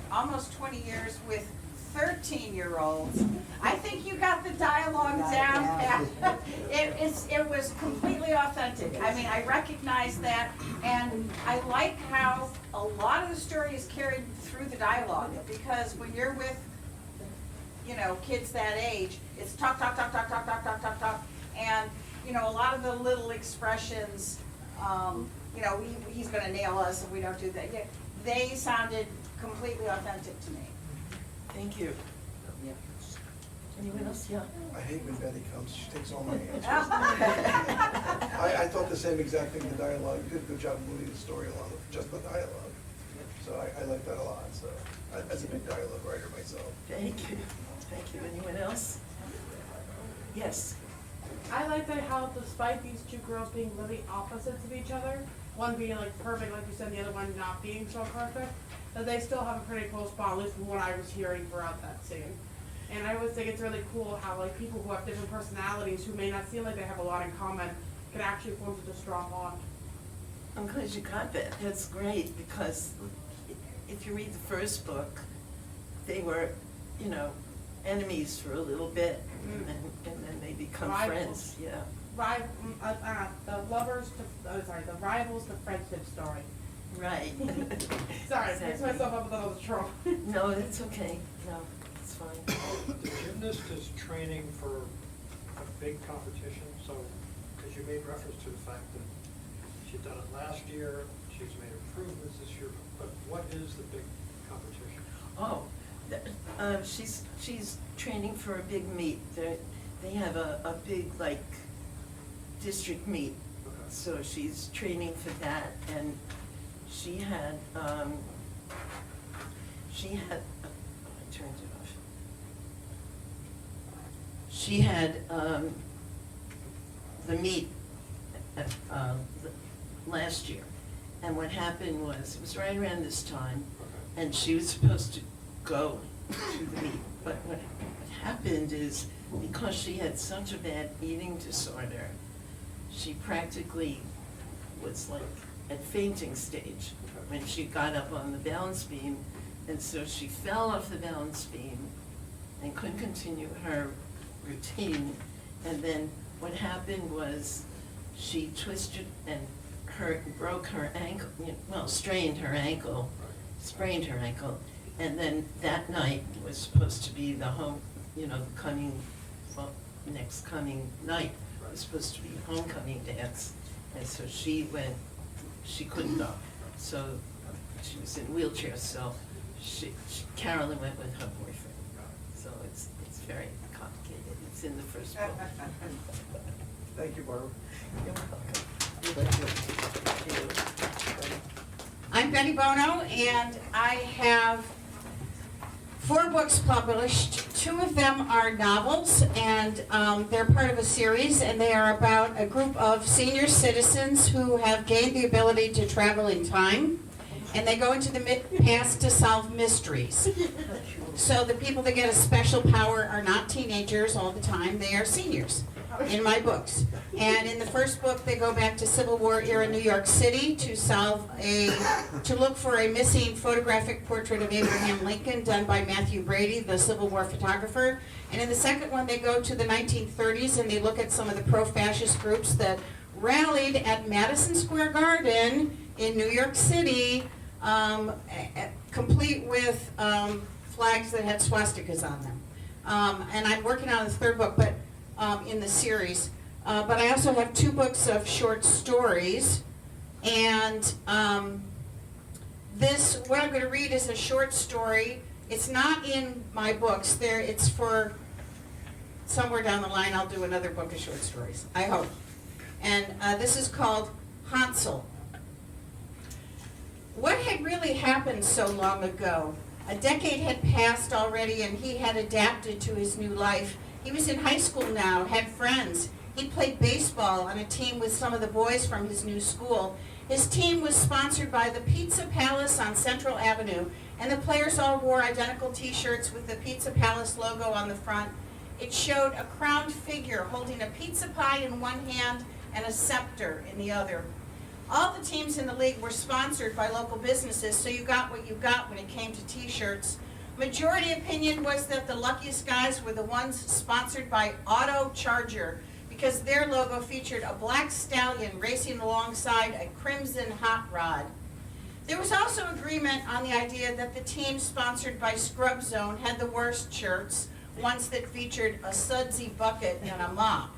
S2: almost 20 years with 13-year-olds, I think you got the dialogue down pat. It was completely authentic. I mean, I recognize that, and I like how a lot of the story is carried through the dialogue, because when you're with, you know, kids that age, it's talk, talk, talk, talk, talk, talk, talk, talk, talk, and, you know, a lot of the little expressions, you know, he's gonna nail us if we don't do that. Yeah, they sounded completely authentic to me.
S4: Thank you.
S2: Yeah.
S4: Anyone else? Yeah.
S1: I hate when Betty comes, she takes all my answers. I thought the same exact thing, the dialogue, you did a good job of moving the story along with just the dialogue. So I like that a lot, so, as a big dialogue writer myself.
S4: Thank you. Thank you. Anyone else? Yes.
S8: I like that how despite these two girls being really opposites of each other, one being like perfect, like you said, the other one not being so perfect, that they still have a pretty close bond, at least from what I was hearing throughout that scene. And I always think it's really cool how like people who have different personalities, who may not seem like they have a lot in common, can actually form such a strong bond.
S4: I'm glad you got that. That's great, because if you read the first book, they were, you know, enemies for a little bit, and then they become
S8: Rivals.
S4: friends, yeah.
S8: The the rivals to friendship story.
S4: Right.
S8: Sorry, I mixed
S4: Exactly.
S8: myself up with another trope.
S4: No, it's okay. No, it's fine.
S9: The gymnast is training for a big competition, so, because you made reference to the fact that she'd done it last year, she's made improvements this year, but what is the big competition?
S4: Oh, she's training for a big meet. They have a big, like, district meet.
S9: Okay.
S4: So she's training for that, and she had, I turned it off. She had, the meet, last year. And what happened was, it was right around this time, and she was supposed to go to the meet. But what happened is, because she had such a bad eating disorder, she practically was like at fainting stage when she got up on the balance beam. And so she fell off the balance beam and couldn't continue her routine. And then what happened was she twisted and broke her ankle, well, strained her ankle, sprained her ankle. And then that night was supposed to be the next coming night was supposed to be homecoming dance. And so she couldn't go. So she was in a wheelchair, so Carolyn went with her boyfriend. So it's very complicated. It's in the first book.
S1: Thank you, Barbara.
S4: You're welcome.
S2: I'm Betty Bono, and I have 4 books published. 2 of them are novels, and they're part of a series, and they are about a group of senior citizens who have gained the ability to travel in time, and they go into the past to solve mysteries. So the people that get a special power are not teenagers all the time, they are seniors in my books. And in the first book, they go back to Civil War era New York City to look for a missing photographic portrait of Abraham Lincoln done by Matthew Brady, the Civil War photographer. And in the second one, they go to the 1930s and they look at some of the pro-fascist groups that rallied at Madison Square Garden in New York City, complete with flags that had swastikas on them. And I'm working on the third book, but in the series. But I also have 2 books of short stories. And what I'm going to read is a short story. It's not in my books. It's for somewhere down the line I'll do another book of short stories, I hope. And this is called Hansel. What had really happened so long ago? A decade had passed already and he had adapted to his new life He was in high school now, had friends. He played baseball on a team with some of the boys from his new school. His team was sponsored by the Pizza Palace on Central Avenue, and the players all wore identical t-shirts with the Pizza Palace logo on the front. It showed a crowned figure holding a pizza pie in one hand and a scepter in the other. All the teams in the league were sponsored by local businesses, so you got what you got when it came to t-shirts. Majority opinion was that the luckiest guys were the ones sponsored by Auto Charger, because their logo featured a black stallion racing alongside a crimson hot rod. There was also agreement on the idea that the team sponsored by Scrub Zone had the worst shirts, ones that featured a sudsy bucket and a mop.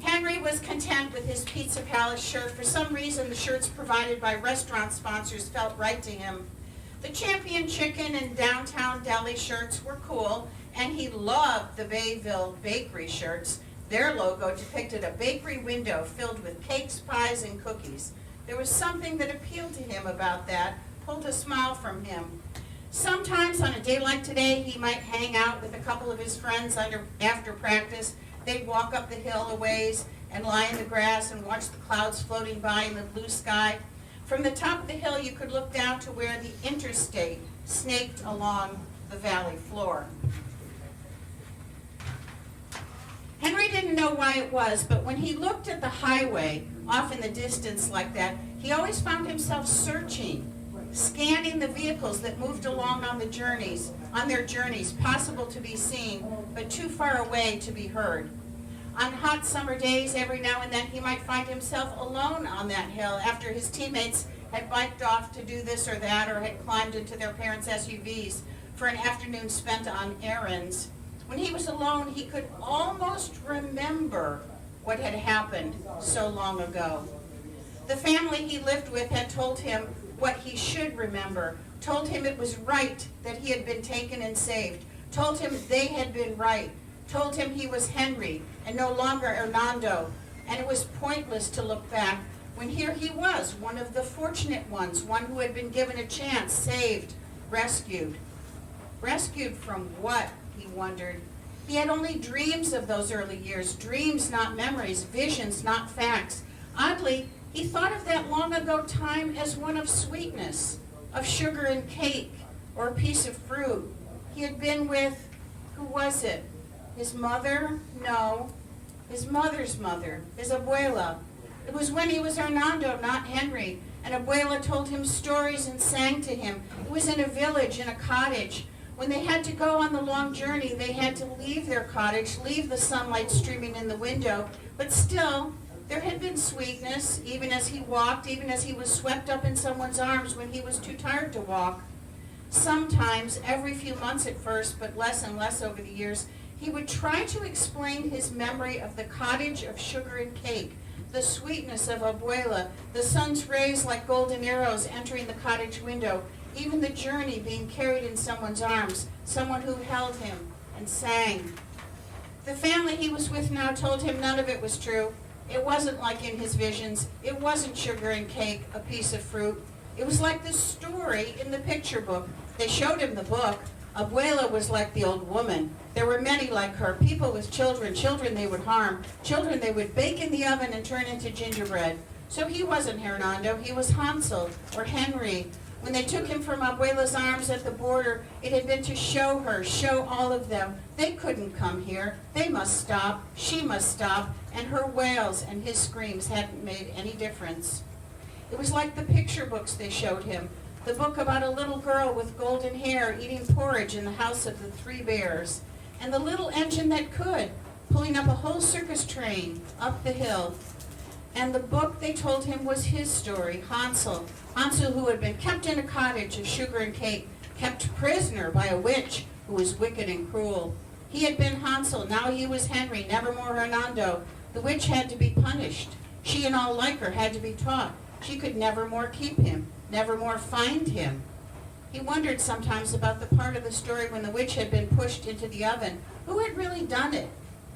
S2: Henry was content with his Pizza Palace shirt. For some reason, the shirts provided by restaurant sponsors felt right to him. The Champion Chicken and Downtown Deli shirts were cool, and he loved the Bayville Bakery shirts. Their logo depicted a bakery window filled with cakes, pies, and cookies. There was something that appealed to him about that, pulled a smile from him. Sometimes on a day like today, he might hang out with a couple of his friends after practice. They'd walk up the hill a ways and lie in the grass and watch the clouds floating by in the blue sky. From the top of the hill, you could look down to where the interstate snaked along the valley floor. Henry didn't know why it was, but when he looked at the highway off in the distance like that, he always found himself searching, scanning the vehicles that moved along on their journeys, possible to be seen, but too far away to be heard. On hot summer days, every now and then, he might find himself alone on that hill after his teammates had biked off to do this or that, or had climbed into their parents' SUVs for an afternoon spent on errands. When he was alone, he could almost remember what had happened so long ago. The family he lived with had told him what he should remember, told him it was right that he had been taken and saved, told him they had been right, told him he was Henry and no longer Hernando, and it was pointless to look back when here he was, one of the fortunate ones, one who had been given a chance, saved, rescued. Rescued from what, he wondered. He had only dreams of those early years, dreams, not memories, visions, not facts. Oddly, he thought of that long ago time as one of sweetness, of sugar and cake, or a piece of fruit. He had been with, who was it? His mother? No. His mother's mother, his abuela. It was when he was Hernando, not Henry, and abuela told him stories and sang to him. It was in a village, in a cottage. When they had to go on the long journey, they had to leave their cottage, leave the sunlight streaming in the window, but still, there had been sweetness, even as he walked, even as he was swept up in someone's arms when he was too tired to walk. Sometimes, every few months at first, but less and less over the years, he would try to explain his memory of the cottage of sugar and cake, the sweetness of abuela, the sun's rays like golden arrows entering the cottage window, even the journey being carried in someone's arms, someone who held him and sang. The family he was with now told him none of it was true. It wasn't like in his visions. It wasn't sugar and cake, a piece of fruit. It was like the story in the picture book. They showed him the book. Abuela was like the old woman. There were many like her, people with children, children they would harm, children they would bake in the oven and turn into gingerbread. So he wasn't Hernando, he was Hansel, or Henry. When they took him from Abuela's arms at the border, it had been to show her, show all of them. They couldn't come here. They must stop. She must stop. And her wails and his screams hadn't made any difference. It was like the picture books they showed him. The book about a little girl with golden hair eating porridge in the house of the 3 bears. And the little engine that could, pulling up a whole circus train up the hill. And the book, they told him, was his story, Hansel. Hansel, who had been kept in a cottage of sugar and cake, kept prisoner by a witch who was wicked and cruel. He had been Hansel, now he was Henry, nevermore Hernando. The witch had to be punished. She and all like her had to be taught. She could nevermore keep him, nevermore find him. He wondered sometimes about the part of the story when the witch had been pushed into the oven. Who had really done it?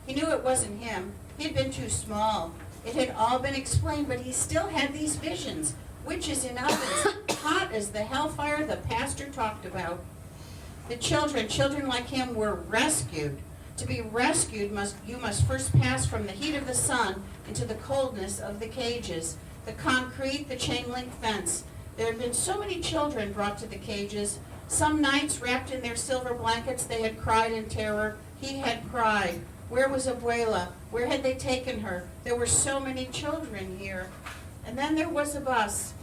S2: He knew it wasn't him. He had been too small. It had all been explained, but he still had these visions. Witches in ovens, hot as the hellfire the pastor talked about. The children like him, were rescued. To be rescued, you must first pass from the heat of the sun into the coldness of the cages, the concrete, the chain link fence. There had been so many children brought to the cages. Some nights, wrapped in their silver blankets, they had cried in terror. He had cried. Where was Abuela? Where had they taken her? There were so many children here. And then there was a bus.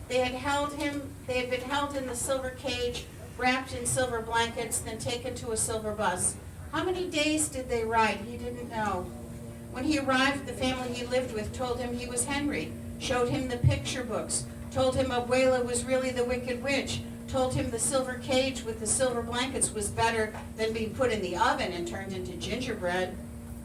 S2: They had been held in the silver cage, wrapped in silver blankets, then taken to a silver bus. How many days did they ride? He didn't know. When he arrived, the family he lived with told him he was Henry, showed him the picture books, told him Abuela was really the Wicked Witch, told him the silver cage with the silver blankets was better than being put in the oven and turned into gingerbread.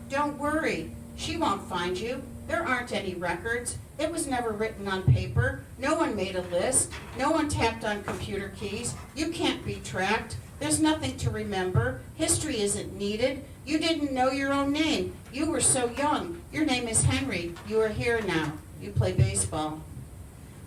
S2: Don't worry, she won't find you. There aren't any records. It was never written on paper. No one made a list. No one tapped on computer keys. You can't be tracked. There's nothing to remember. History isn't needed. You didn't know your own name. You were so young. Your name is Henry. You are here now. You play baseball.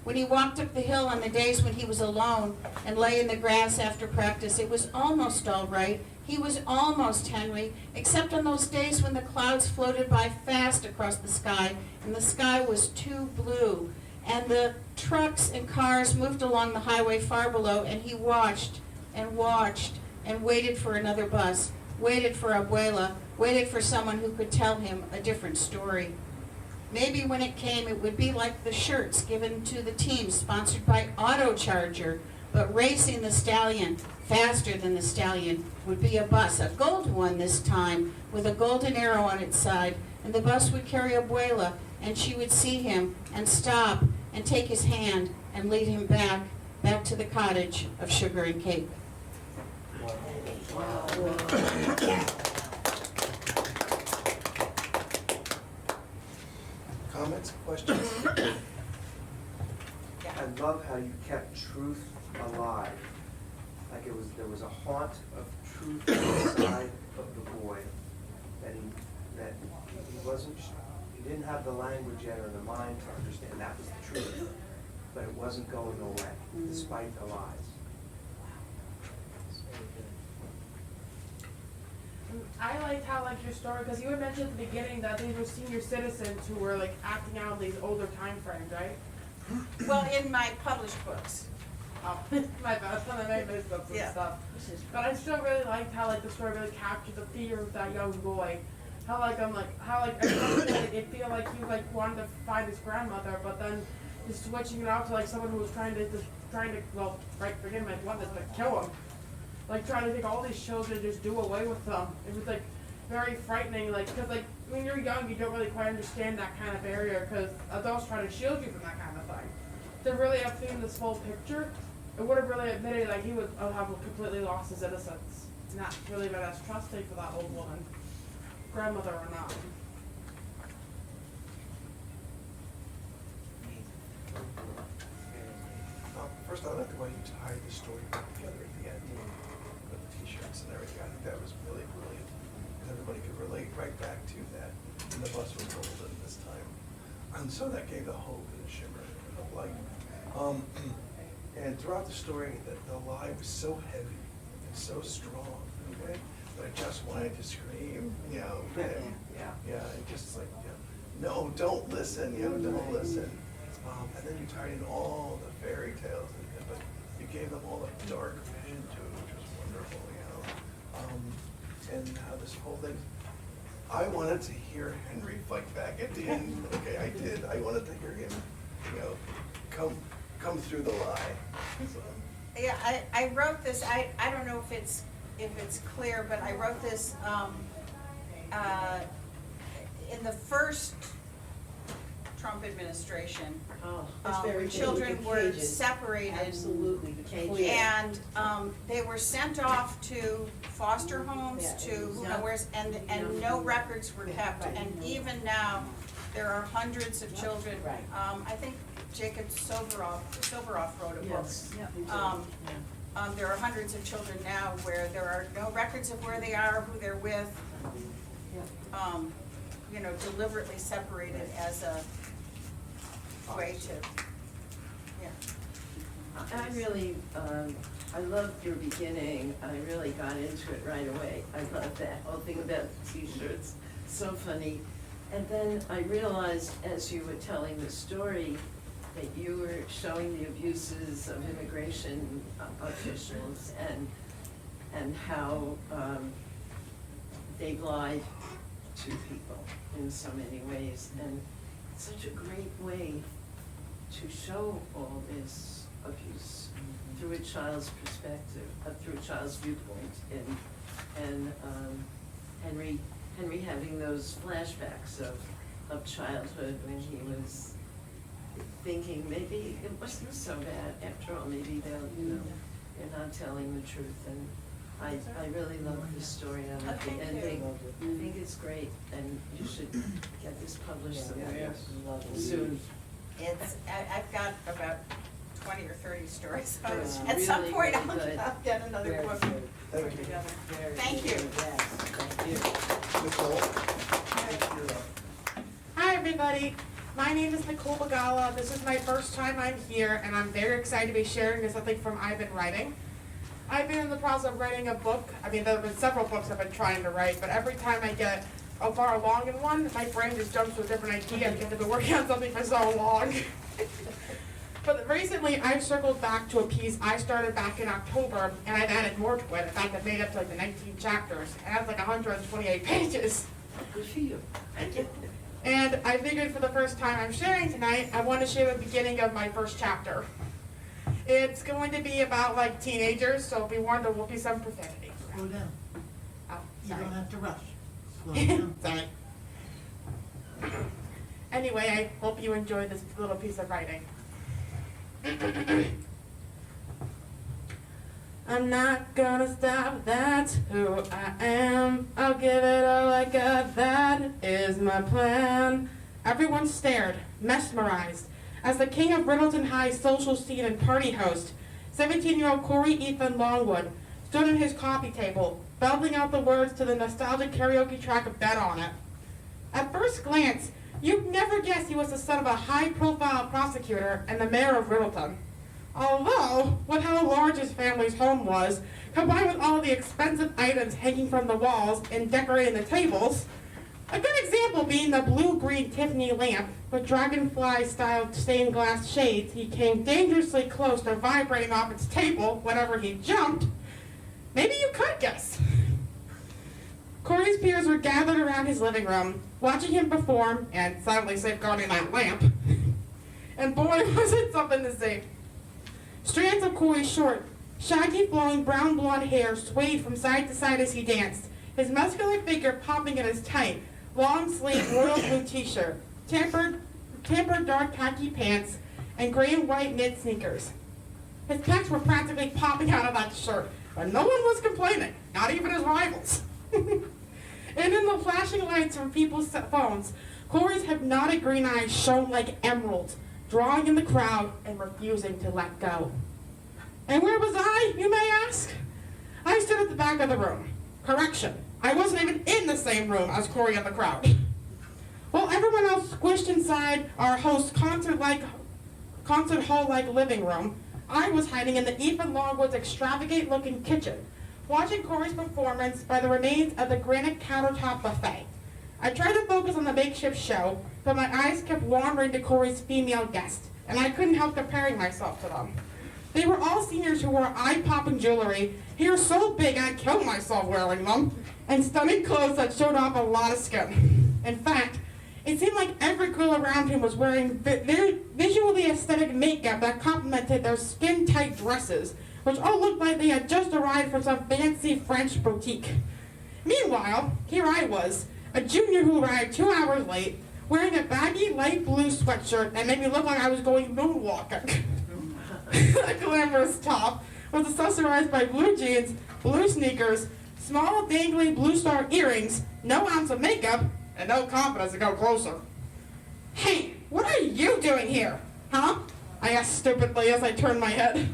S2: When he walked up the hill on the days when he was alone and lay in the grass after practice, it was almost all right. He was almost Henry, except on those days when the clouds floated by fast across the sky and the sky was too blue and the trucks and cars moved along the highway far below, and he watched and watched and waited for another bus, waited for Abuela, waited for someone who could tell him a different story. Maybe when it came, it would be like the shirts given to the team sponsored by Autocharger, but racing the stallion, faster than the stallion, would be a bus, a gold one this time, with a golden arrow on its side, and the bus would carry Abuela, and she would see him and stop and take his hand and lead him back to the cottage of sugar and cake.
S1: Comments, questions?
S6: I love how you kept truth alive. Like there was a haunt of truth inside of the boy that he didn't have the language yet or the mind to understand that was the truth, but it wasn't going away despite the lies.
S8: I liked how your story, because you had mentioned at the beginning that these were senior citizens who were acting out these older time frames, right?
S2: Well, in my published books.
S8: Oh, my bad, some of my missed up some
S2: Yeah.
S8: stuff. But I still really liked how the story really captured the fear of that young boy. How at first it feel like he wanted to find his grandmother, but then just switching it out to someone who was trying to forgive him, wanted to kill him. Trying to take all these children and just do away with them. It was very frightening, because when you're young you don't really quite understand that kind of barrier, because adults try to shield you from that kind of thing. To really have seen this whole picture, it would have really admitted he would have completely lost his innocence. Not really been as trusting for that old woman, grandmother or not.
S1: First, I like the way you tied the story back together at the end with the t-shirts and everything. I think that was really brilliant, because everybody could relate right back to that. And the bus was golden this time. And so that gave the hope and the shimmer of light. And throughout the story, the lie was so heavy and so strong, okay? But I just wanted to scream, and, it just no, don't listen, don't listen. And then you tied in all the fairy tales, but you gave them all a dark vision too, which was wonderful, and how this whole thing, I wanted to hear Henry fight back at the end. Okay, I did. I wanted to hear him, come through the lie. So.
S2: Yeah, I wrote this, I don't know if it's clear, but I wrote this in the first Trump administration.
S4: Oh, that's very
S2: When
S4: good.
S2: children
S4: The
S2: were
S4: cages.
S2: separated.
S4: Absolutely, the cages.
S2: And they were sent off to foster homes,
S4: Yeah.
S2: to who knows where, and no records were kept. And even now, there are hundreds of children.
S4: Right.
S2: I think Jacob Soboroff wrote a book.
S4: Yes.
S2: There are hundreds of children now where there are no records of where they are, who they're with. Deliberately separated as a way to,
S4: I really I loved your beginning. I really got into it right away. I love that whole thing about the t-shirts. So funny. And then I realized as you were telling the story that you were showing the abuses of immigration officials and how they've lied to people in so many ways. And it's such a great way to show all this abuse through a child's perspective, through a child's viewpoint, and Henry having those flashbacks of childhood when he was thinking maybe it wasn't so bad after all. Maybe they're not telling the truth. And I really love this story. I love the
S2: Thank you.
S4: ending. I think it's great, and you should get this published somewhere soon.
S2: I've got about 20 or 30 stories, so
S4: It's
S2: at some
S4: really,
S2: point
S4: really good.
S2: I'll get another
S6: Very
S2: book
S6: good.
S2: put
S1: Thank you.
S2: together.
S4: Very
S2: Thank
S4: good.
S2: you.
S4: Yes, thank you.
S1: Nicole?
S8: Hi, everybody. My name is Nicole Bagala. This is my first time I'm here, and I'm very excited to be sharing something from I've been writing. I've been in the process of writing a book. I mean, there have been several books I've been trying to write, but every time I get far along in one, my brain just jumps to a different idea because I've been working on something for so long. But recently, I've circled back to a piece I started back in October, and I've added more to it. In fact, I've made up to like the 19 chapters, and that's like 128 pages.
S4: Good for you.
S8: Thank you. And I figured for the first time I'm sharing tonight, I want to share the beginning of my first chapter. It's going to be about like teenagers, so be warned there will be some profanity.
S12: Slow down.
S8: Oh,
S12: You
S8: sorry.
S12: don't have to rush. Slow down.
S8: Sorry. Anyway, I hope you enjoy this little piece of writing. I'm not gonna stop, that's who I am. I'll give it all I got, that is my plan. Everyone stared, mesmerized, as the king of Riddleton High's social scene and party host, 17-year-old Corey Ethan Longwood, stood at his coffee table, belting out the words to the nostalgic karaoke track of Bet On It. At first glance, you'd never guess he was the son of a high-profile prosecutor and the mayor of Riddleton. Although, with how large his family's home was, combined with all the expensive items hanging from the walls and decorating the tables, a good example being the blue-green Tiffany lamp with dragonfly-style stained glass shades he came dangerously close to vibrating off its table whenever he jumped, maybe you could guess. Corey's peers were gathered around his living room, watching him perform and silently safeguarding that lamp. And boy, was it something to see. Strands of Corey's short, shaggy flowing brown blonde hair swayed from side to side as he danced, his muscular figure popping in his tight, long-sleeved royal blue t-shirt, tempered dark khaki pants, and gray and white knit sneakers. His pecs were practically popping out of that shirt, but no one was complaining, not even his rivals. And in the flashing lights from people's phones, Corey's hypnotic green eyes shone like emeralds, drawing in the crowd and refusing to let go. And where was I, you may ask? I stood at the back of the room. Correction, I wasn't even in the same room as Corey and the crowd. While everyone else squished inside our host's concert hall-like living room, I was hiding in the Ethan Longwood's extravagant-looking kitchen, watching Corey's performance by the remains of the granite countertop buffet. I tried to focus on the makeshift show, but my eyes kept wandering to Corey's female guests, and I couldn't help comparing myself to them. They were all seniors who wore eye-popping jewelry, hair so big I'd kill myself wearing them, and stunning clothes that showed off a lot of skin. In fact, it seemed like every girl around him was wearing visually aesthetic makeup that complemented their skin-tight dresses, which all looked like they had just arrived from some fancy French boutique. Meanwhile, here I was, a junior who arrived 2 hours late, wearing a baggy light blue sweatshirt that made me look like I was going moonwalking. A glamorous top was accessorized by blue jeans, blue sneakers, small dangly blue star earrings, no ounce of makeup, and no confidence to go closer. Hey, what are you doing here? Huh? I asked stupidly as I turned my head.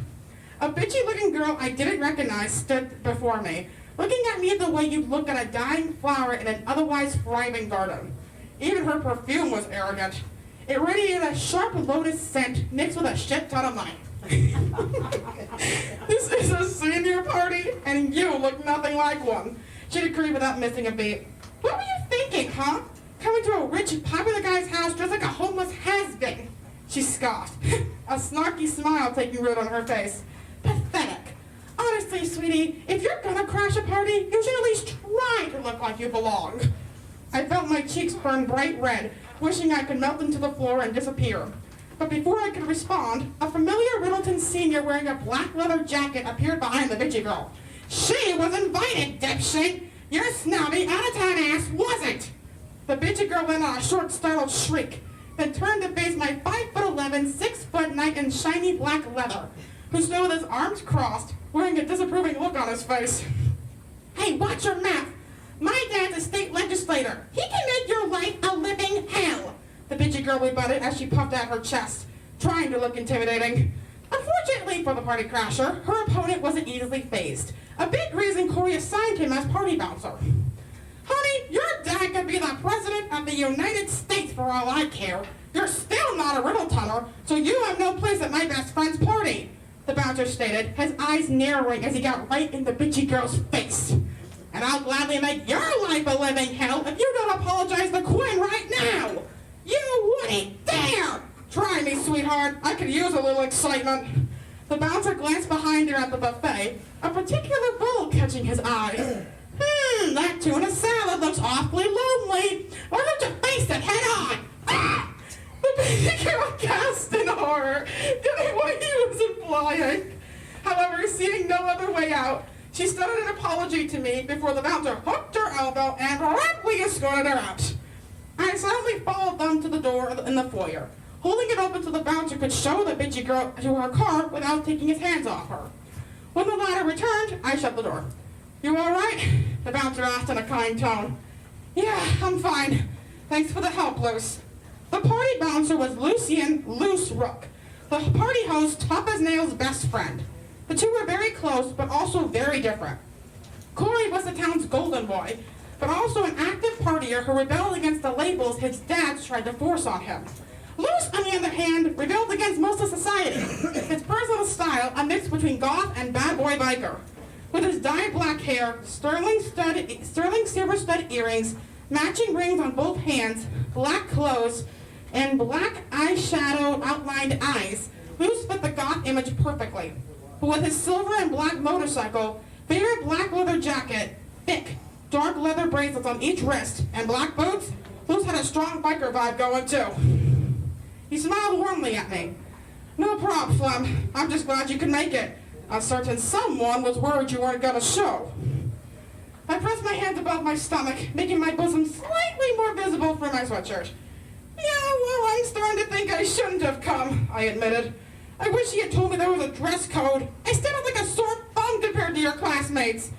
S8: A bitchy-looking girl I didn't recognize stood before me, looking at me the way you'd look at a dying flower in an otherwise thriving garden. Even her perfume was arrogant. It radiated a sharp lotus scent mixed with a shit ton of money. This
S13: It's a senior party, and you look nothing like one. She'd agree without missing a beat. What were you thinking, huh? Coming to a rich, popular guy's house dressed like a homeless has-been. She scoffed, a snarky smile taking root on her face. Pathetic. Honestly, sweetie, if you're gonna crash a party, you should at least try to look like you belong. I felt my cheeks burn bright red, wishing I could melt them to the floor and disappear. But before I could respond, a familiar Riddleton senior wearing a black leather jacket appeared behind the bitchy girl. She was invited, dipshit! Your snobby, out-of-town ass wasn't! The bitchy girl let out a short, startled shriek, then turned to face my 5'11", 6-foot knight in shiny black leather, who stood with his arms crossed, wearing a disapproving look on his face. Hey, watch your mouth! My dad's a state legislator. He can make your life a living hell! The bitchy girl rebutted as she puffed out her chest, trying to look intimidating. Unfortunately for the party crasher, her opponent wasn't easily fazed. A big reason Corey assigned him as party bouncer. Honey, your dad could be the president of the United States for all I care. You're still not a Riddletonner, so you have no place at my best friend's party, the bouncer stated, his eyes narrowing as he got right in the bitchy girl's face. And I'll gladly make your life a living hell if you don't apologize to Quinn right now. You wouldn't dare! Try me, sweetheart. I could use a little excitement. The bouncer glanced behind her at the buffet, a particular bowl catching his eye. That tuna salad looks awfully lonely. Why don't you face it head on? Ah! The baby girl gasped in horror, getting what he was implying. However, seeing no other way out, she stuttered an apology to me before the bouncer hooked her elbow and promptly escorted her out. I silently followed them to the door in the foyer, holding it open so the bouncer could show the bitchy girl to her car without taking his hands off her. When the latter returned, I shut the door. You all right? The bouncer asked in a kind tone. Yeah, I'm fine. Thanks for the help, Luce. The party bouncer was Lucien Luce Rook, the party host Tough as Nails' best friend. The two were very close, but also very different. Corey was the town's golden boy, but also an active partier who rebelled against the labels his dads tried to force on him. Luce, on the other hand, rebelled against most of society. His personal style, a mix between goth and bad boy biker. With his dyed black hair, sterling silver stud earrings, matching rings on both hands, black clothes, and black eyeshadow outlined eyes, Luce fit the goth image perfectly. But with his silver and black motorcycle, favorite black leather jacket, thick, dark leather bracelets on each wrist, and black boots, Luce had a strong biker vibe going too. He smiled warmly at me. No prob, Flem. I'm just glad you could make it. A certain someone was worried you weren't gonna show. I pressed my hands above my stomach, making my bosom slightly more visible from my sweatshirt. Yeah, well, I'm starting to think I shouldn't have come, I admitted. I wish he had told me there was a dress code. I stood out like a sore thumb compared to your classmates.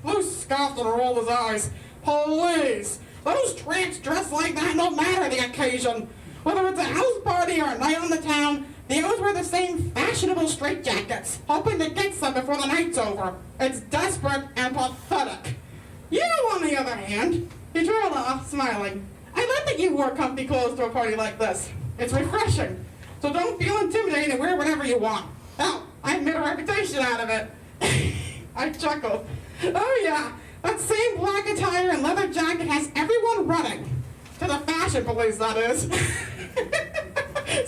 S13: Luce scoffed and rolled his eyes. Please, those tramps dress like that no matter the occasion. Whether it's a house party or a night on the town, they always wear the same fashionable straitjackets, hoping to get some before the night's over. It's desperate and pathetic. You, on the other hand, he trailed off, smiling. I like that you wore comfy clothes to a party like this. It's refreshing. So don't feel intimidated and wear whatever you want. Hell, I've made a reputation out of it. I chuckled. Oh yeah, that same black attire and leather jacket has everyone running. To the fashion police, that is.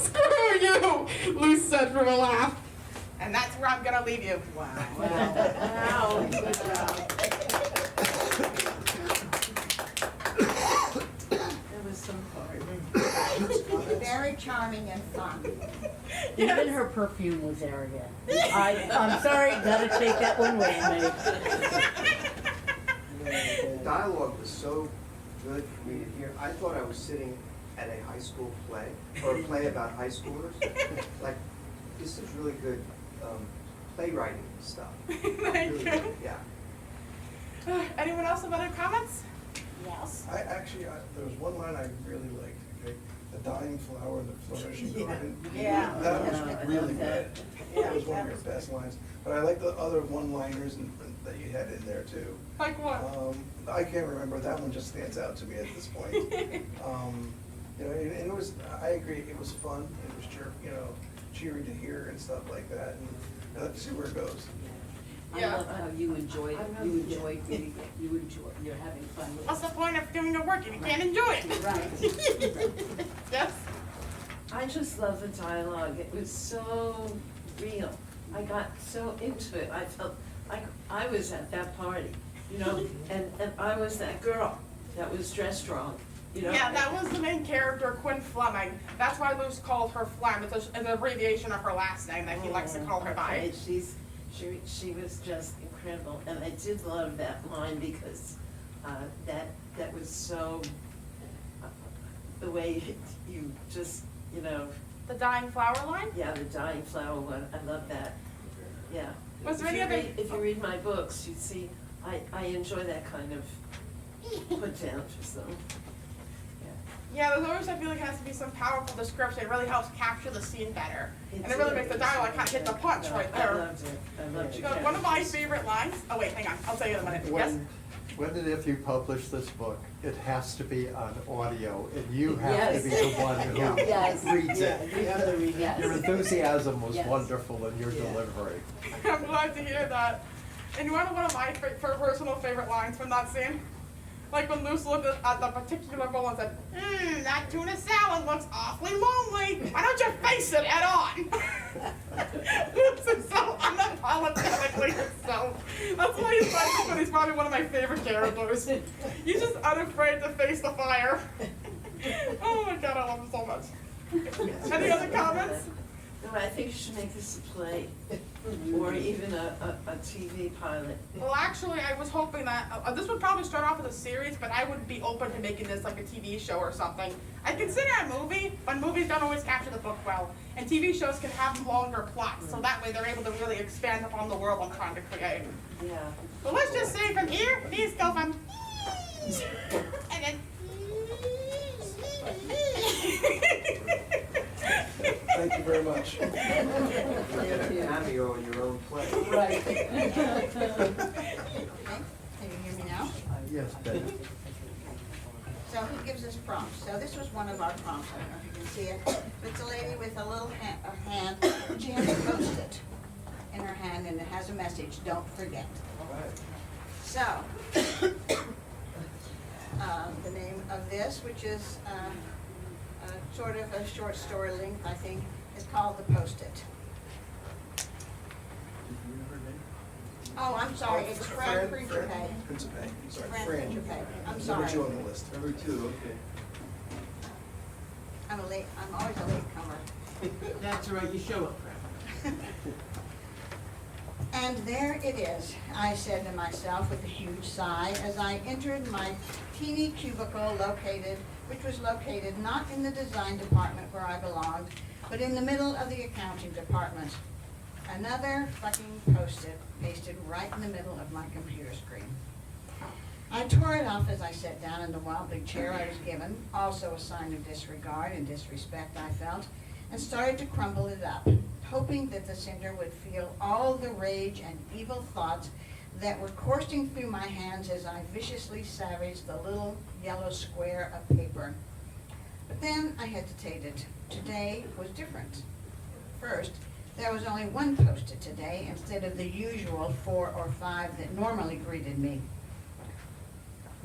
S13: Screw you, Luce said through a laugh. And that's where I'm gonna leave you.
S2: Wow.
S4: Wow, good job. There was some hard.
S2: Very charming and fun.
S12: Even her perfume was arrogant. I'm sorry, gotta take that one with me.
S6: The dialogue was so good for me to hear. I thought I was sitting at a high school play, or a play about high schoolers. Like, this is really good playwriting stuff.
S13: Thank
S6: Really
S13: you.
S6: good, yeah.
S13: Anyone else have other comments?
S2: Yes.
S1: There was one line I really liked, okay? The dying flower in the flourishing garden.
S2: Yeah.
S1: That was
S12: Yeah, I
S1: really
S12: love
S1: good.
S12: that.
S1: That was one of your best lines. But I like the other one-liners that you had in there too.
S13: Like what?
S1: I can't remember, that one just stands out to me at this point. You know, and it was, I agree, it was fun, it was cheering to hear and stuff like that, and let's see where it goes.
S7: I
S8: Yeah.
S7: love how you enjoyed,
S4: I
S7: you
S4: love-
S7: enjoyed reading it, you're having fun with
S8: What's
S7: it.
S8: the point of doing the work if you can't enjoy it?
S7: Right.
S8: Yes?
S4: I just love the dialogue, it was so real. I got so into it, I felt like I was at that party, you know, and I was that girl that was dressed wrong, you know.
S8: Yeah, that was the main character, Quinn Fleming. That's why Luce called her Flem. It's an abbreviation of her last name that he likes to call her by.
S4: Okay, she was just incredible, and I did love that line because, that was so, the way you just, you know,
S8: The dying flower line?
S4: yeah, the dying flower one, I love that, yeah.
S8: Was there
S4: If
S8: any
S4: you
S8: other-
S4: read- If you read my books, you see, I enjoy that kind of put down just them.
S8: Yeah, there's always, I feel like, has to be some powerful description. It really helps capture the scene better. And it
S4: It's-
S8: really makes the dialogue kind of hit the punch right there.
S4: I loved it, I loved your
S8: So one of my
S4: characters.
S8: favorite lines, oh wait, hang on, I'll tell you in a minute. Yes?
S5: When and if you publish this book, it has to be on audio, and you have to be
S4: Yes.
S5: the one
S7: Yes.
S5: who reads
S7: Yeah,
S5: it.
S7: you have to read it.
S5: Your enthusiasm was
S7: Yes.
S5: wonderful in your
S7: Yeah.
S5: delivery.
S8: I'm glad to hear that. And you want one of my personal favorite lines from that scene? Like when Luce looked at the particular bowl and said, that tuna salad looks awfully lonely. Why don't you face it head on? Luce is so unapologetically so. That's why he's like, but he's probably one of my favorite characters. He's just unafraid to face the fire. Oh my god, I love him so much. Any other comments?
S4: No, I think you should make this a play, or even a TV pilot.
S8: Well, actually, I was hoping that, this would probably start off as a series, but I would be open to making this like a TV show or something. I consider a movie, but movies don't always capture the book well. And TV shows can have longer plots, so that way they're able to really expand upon the world I'm trying to create.
S4: Yeah.
S8: But let's just say from here, these go from, and then.
S1: Thank you very much.
S6: You get a cameo in your own play.
S7: Right.
S2: Okay, can you hear me now?
S5: Yes, Betty.
S2: So who gives us prompts? So this was one of our prompts, I don't know if you can see it. It's a lady with a little hand, she has a Post-it in her hand and it has a message, don't forget. So, the name of this, which is sort of a short story length, I think, is called The Post-it. Oh, I'm sorry, it's Fran Principe.
S1: Principe, I'm sorry,
S2: Fran
S1: Fran.
S2: Principe, I'm
S1: Number
S2: sorry.
S1: 2 on the list.
S10: Number 2, okay.
S2: I'm always a latecomer.
S12: That's right, you show up, Fran.
S2: And there it is, I said to myself with a huge sigh as I entered my teeny cubicle which was located not in the design department where I belonged, but in the middle of the accounting department. Another fucking Post-it pasted right in the middle of my computer screen. I tore it off as I sat down in the wobbly chair I was given, also a sign of disregard and disrespect I felt, and started to crumble it up, hoping that the sender would feel all the rage and evil thoughts that were coursing through my hands as I viciously savaged the little yellow square of paper. But then I hesitated. Today was different. First, there was only one Post-it today instead of the usual 4 or 5 that normally greeted me.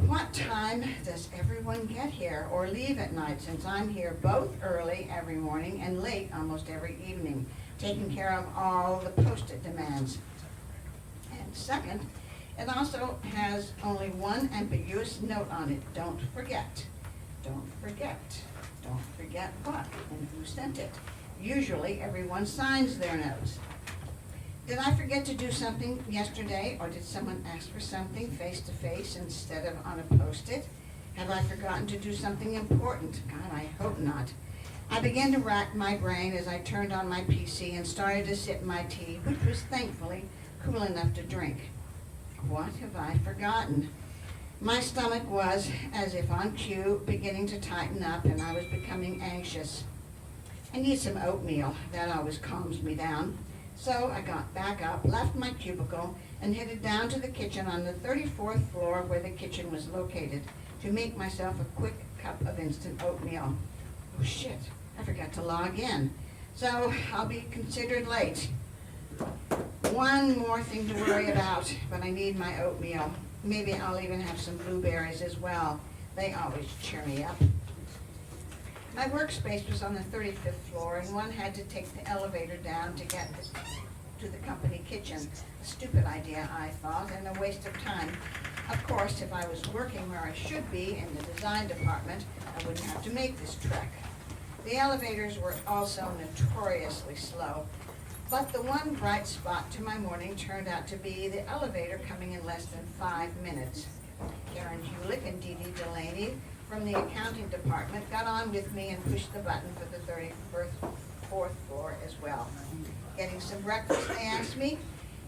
S2: What time does everyone get here or leave at night, since I'm here both early every morning and late almost every evening, taking care of all the Post-it demands? And second, it also has only one ambiguous note on it: don't forget. Don't forget. Don't forget what and who sent it. Usually everyone signs their notes. Did I forget to do something yesterday, or did someone ask for something face to face instead of on a Post-it? Have I forgotten to do something important? God, I hope not. I began to rack my brain as I turned on my PC and started to sip my tea, which was thankfully cool enough to drink. What have I forgotten? My stomach was, as if on cue, beginning to tighten up, and I was becoming anxious. I need some oatmeal. That always calms me down. So I got back up, left my cubicle, and headed down to the kitchen on the 34th floor where the kitchen was located to make myself a quick cup of instant oatmeal. Oh shit, I forgot to log in. So I'll be considered late. One more thing to worry about, but I need my oatmeal. Maybe I'll even have some blueberries as well. They always cheer me up. My workspace was on the 35th floor, and one had to take the elevator down to get to the company kitchen. A stupid idea, I thought, and a waste of time. Of course, if I was working where I should be, in the design department, I wouldn't have to make this trek. The elevators were also notoriously slow, but the one bright spot to my morning turned out to be the elevator coming in less than 5 minutes. Karen Hulick and Dee Dee Delaney from the accounting department got on with me and pushed the button for the 34th floor as well. Getting some breakfast, they asked me.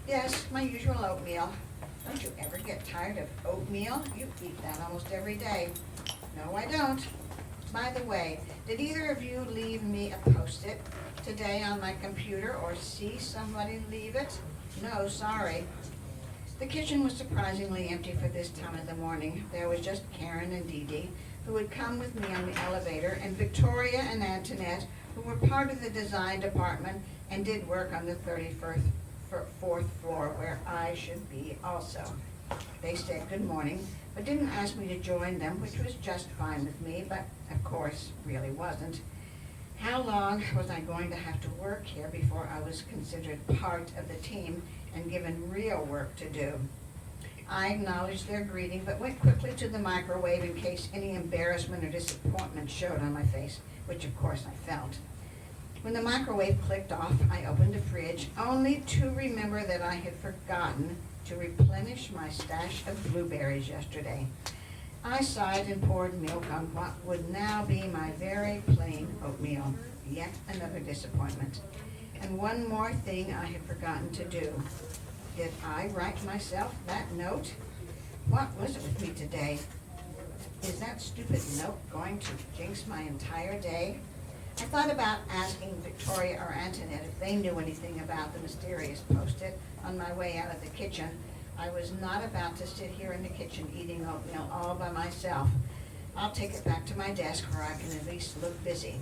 S2: Yes, my usual oatmeal. Don't you ever get tired of oatmeal? You eat that almost every day. No, I don't. By the way, did either of you leave me a Post-it today on my computer or see somebody leave it? No, sorry. The kitchen was surprisingly empty for this time of the morning. There was just Karen and Dee Dee, who would come with me on the elevator, and Victoria and Antoinette, who were part of the design department and did work on the 34th floor where I should be also. They said good morning, but didn't ask me to join them, which was just fine with me, but of course really wasn't. How long was I going to have to work here before I was considered part of the team and given real work to do? I acknowledged their greeting, but went quickly to the microwave in case any embarrassment or disappointment showed on my face, which of course I felt. When the microwave clicked off, I opened the fridge, only to remember that I had forgotten to replenish my stash of blueberries yesterday. I sighed and poured milk on what would now be my very plain oatmeal. Yet another disappointment. And one more thing I had forgotten to do. Did I write myself that note? What was it with me today? Is that stupid note going to jinx my entire day? I thought about asking Victoria or Antoinette if they knew anything about the mysterious Post-it on my way out of the kitchen. I was not about to sit here in the kitchen eating oatmeal all by myself. I'll take it back to my desk where I can at least look busy.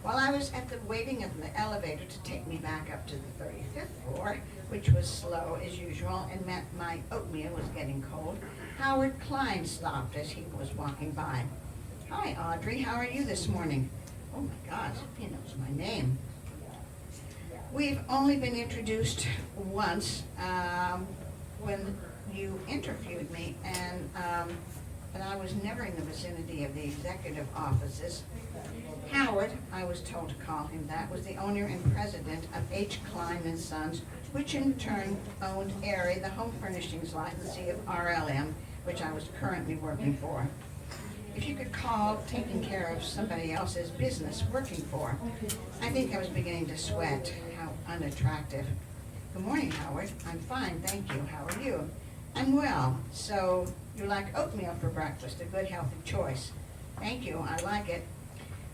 S2: While I was at the waiting of the elevator to take me back up to the 35th floor, which was slow as usual and meant my oatmeal was getting cold, Howard Klein stopped as he was walking by. Hi, Audrey, how are you this morning? Oh my God, he knows my name. We've only been introduced once when you interviewed me, and I was never in the vicinity of the executive offices. Howard, I was told to call him that, was the owner and president of H. Klein and Sons, which in turn owned Aerie, the home furnishings licensee of RLM, which I was currently working for. If you could call taking care of somebody else's business working for. I think I was beginning to sweat. How unattractive. Good morning, Howard. I'm fine, thank you. How are you? I'm well. So you like oatmeal for breakfast, a good healthy choice. Thank you, I like it.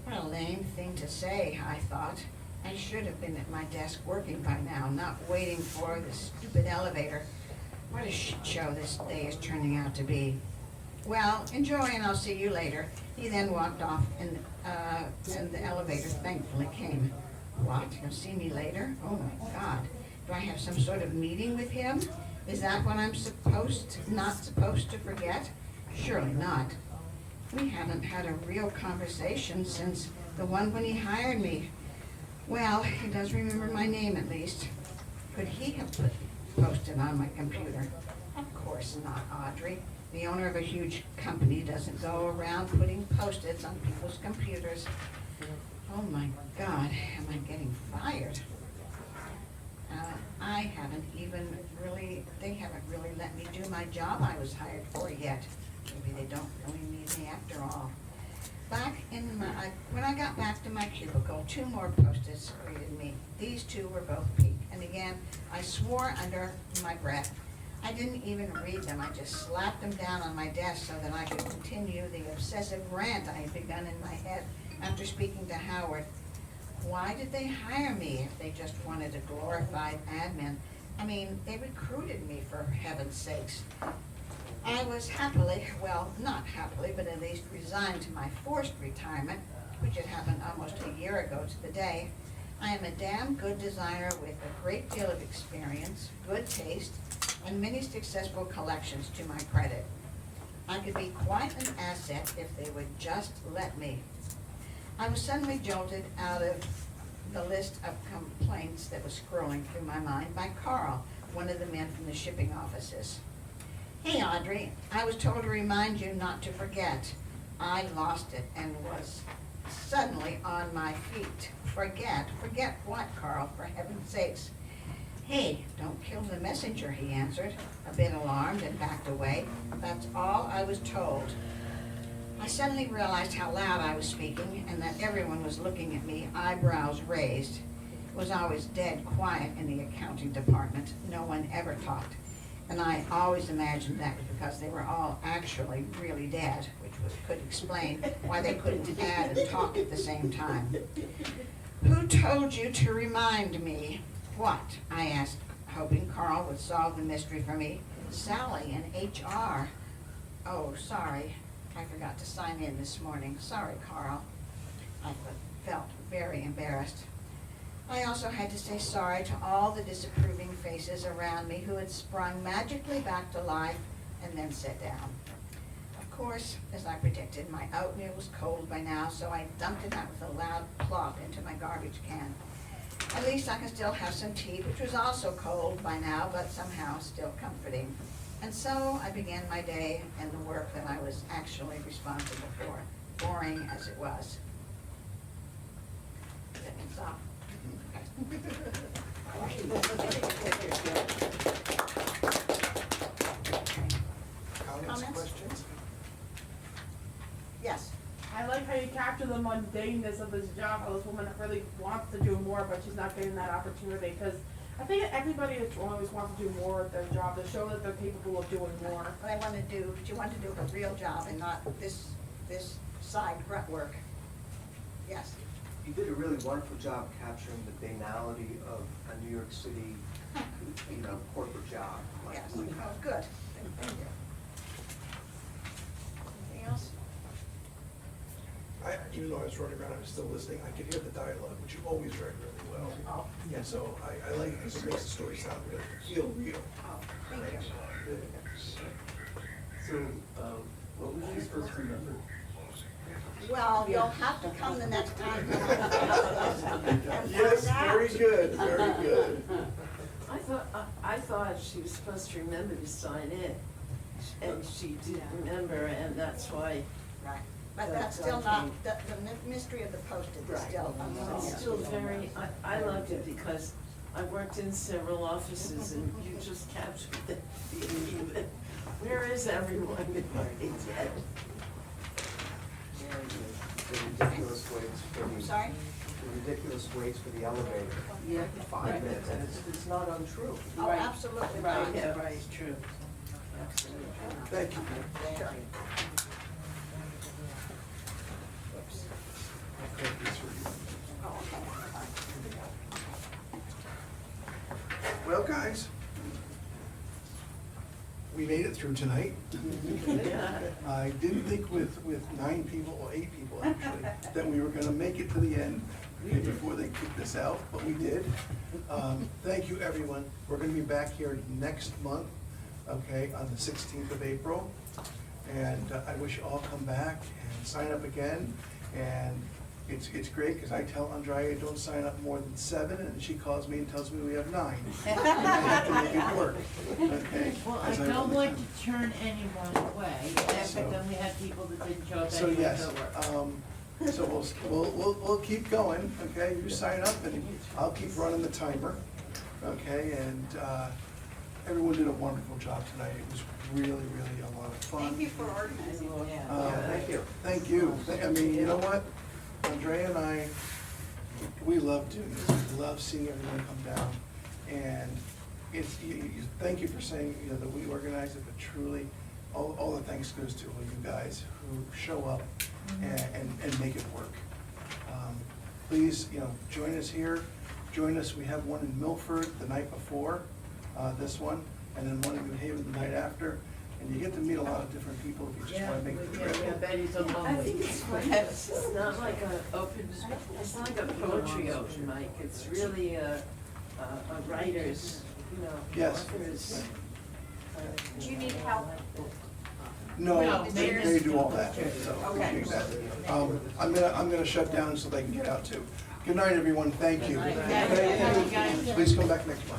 S2: What a lame thing to say, I thought. I should have been at my desk working by now, not waiting for the stupid elevator. What a shit show this day is turning out to be. Well, enjoy and I'll see you later. He then walked off and the elevator thankfully came. What? You'll see me later? Oh my God. Do I have some sort of meeting with him? Is that what I'm not supposed to forget? Surely not. We haven't had a real conversation since the one when he hired me. Well, he does remember my name at least. Could he have posted on my computer? Of course not, Audrey. The owner of a huge company doesn't go around putting Post-its on people's computers. Oh my God, am I getting fired? They haven't really let me do my job I was hired for yet. Maybe they don't really need me after all. When I got back to my cubicle, 2 more Post-its greeted me. These 2 were both pink, and again, I swore under my breath. I didn't even read them. I just slapped them down on my desk so that I could continue the obsessive rant I had begun in my head after speaking to Howard. Why did they hire me if they just wanted a glorified admin? I mean, they recruited me, for heaven's sakes. I was happily, well, not happily, but at least resigned to my forced retirement, which had happened almost a year ago to the day.
S14: I am a damn good designer with a great deal of experience, good taste, and many successful collections to my credit. I could be quite an asset if they would just let me. I was suddenly jolted out of the list of complaints that was scrolling through my mind by Carl, one of the men from the shipping offices. Hey Audrey, I was told to remind you not to forget. I lost it and was suddenly on my feet. Forget what, Carl, for heaven's sakes? Hey, don't kill the messenger, he answered, a bit alarmed and backed away. That's all I was told. I suddenly realized how loud I was speaking and that everyone was looking at me, eyebrows raised. It was always dead quiet in the accounting department. No one ever talked. And I always imagined that was because they were all actually really dead, which could explain why they couldn't add and talk at the same time. Who told you to remind me? What? I asked, hoping Carl would solve the mystery for me. Sally in HR. Oh, sorry. I forgot to sign in this morning. Sorry, Carl. I felt very embarrassed. I also had to say sorry to all the disapproving faces around me who had sprung magically back to life and then sat down. Of course, as I predicted, my oatmeal was cold by now, so I dumped it out with a loud plop into my garbage can. At least I can still have some tea, which was also cold by now, but somehow still comforting. And so I began my day and the work that I was actually responsible for, boring as it was. That means stop.
S1: Comments, questions?
S14: Yes.
S8: I like how you capture the mundaneness of this job, how this woman really wants to do more, but she's not getting that opportunity, because I think everybody always wants to do more at their job, to show that they're capable of doing more.
S14: What I want to do, but you want to do a real job and not this side grunt work. Yes.
S6: You did a really wonderful job capturing the banality of a New York City, corporate job.
S14: Yes. Oh, good. Thank you. Anything else?
S1: Even though I was running around, I was still listening, I could hear the dialogue, which you always read really well.
S14: Oh.
S1: And so I like it, because it makes the story sound real, feel real.
S14: Oh, thank you.
S10: So, what was you supposed to remember?
S14: Well, you'll have to come the next time.
S1: Yes, very good, very good.
S4: I thought she was supposed to remember to sign in, and she didn't remember, and that's why.
S14: Right, but that's still not, the mystery of the post-it is still
S4: It's still very, I loved it because I worked in several offices and you just captured the feeling of it. Where is everyone? It's dead.
S6: The ridiculous waits for
S14: I'm
S6: the,
S14: sorry?
S6: the ridiculous waits for the elevator.
S4: Yeah.
S6: 5 minutes, and it's not untrue.
S14: Oh,
S4: Right.
S14: absolutely.
S4: Right,
S14: not.
S4: yeah, right, true. Absolutely.
S1: Thank you.
S14: Sure.
S1: I'll take these for you.
S14: Oh, okay.
S1: Well, guys, we made it through tonight.
S4: Yeah.
S1: I didn't think with 9 people, or 8 people actually, that we were gonna make it to the end before they kicked us out, but we did. Thank you, everyone. We're gonna be back here next month, okay, on the 16th of April. And I wish you all come back and sign up again. And it's great, because I tell Andrea, don't sign up more than 7, and she calls me and tells me we have 9. I have to make it work, okay?
S12: Well, I
S1: 'Cause
S12: don't
S1: really-
S12: like to turn anyone away, but then we had people that didn't show up
S1: So
S12: anyway,
S1: yes,
S12: so we're.
S1: so we'll keep going, okay? You sign up and I'll keep running the timer, okay? And everyone did a wonderful job tonight. It was really, really a lot of fun.
S2: Thank you for organizing it.
S6: Thank you.
S1: Thank you. I mean, you know what? Andrea and I, we love doing this. We love seeing everyone come down. And thank you for saying, that we organize it, but truly, all the thanks goes to all you guys who show up and make it work. Please, join us here. Join us, we have one in Milford the night before, this one, and then one in New Haven the night after. And you get to meet a lot of different people if you just wanna make the trip.
S12: Betty's a
S4: I think it's funny, it's not like it's not like a poetry open mic, it's really a writer's,
S1: Yes.
S4: author's.
S2: Do you need help?
S1: No,
S12: No,
S1: they do all that, so,
S2: Okay.
S1: exactly. I'm gonna shut down so they can get out too. Good night, everyone, thank you.
S12: Thank you, guys.
S1: Please come back next month.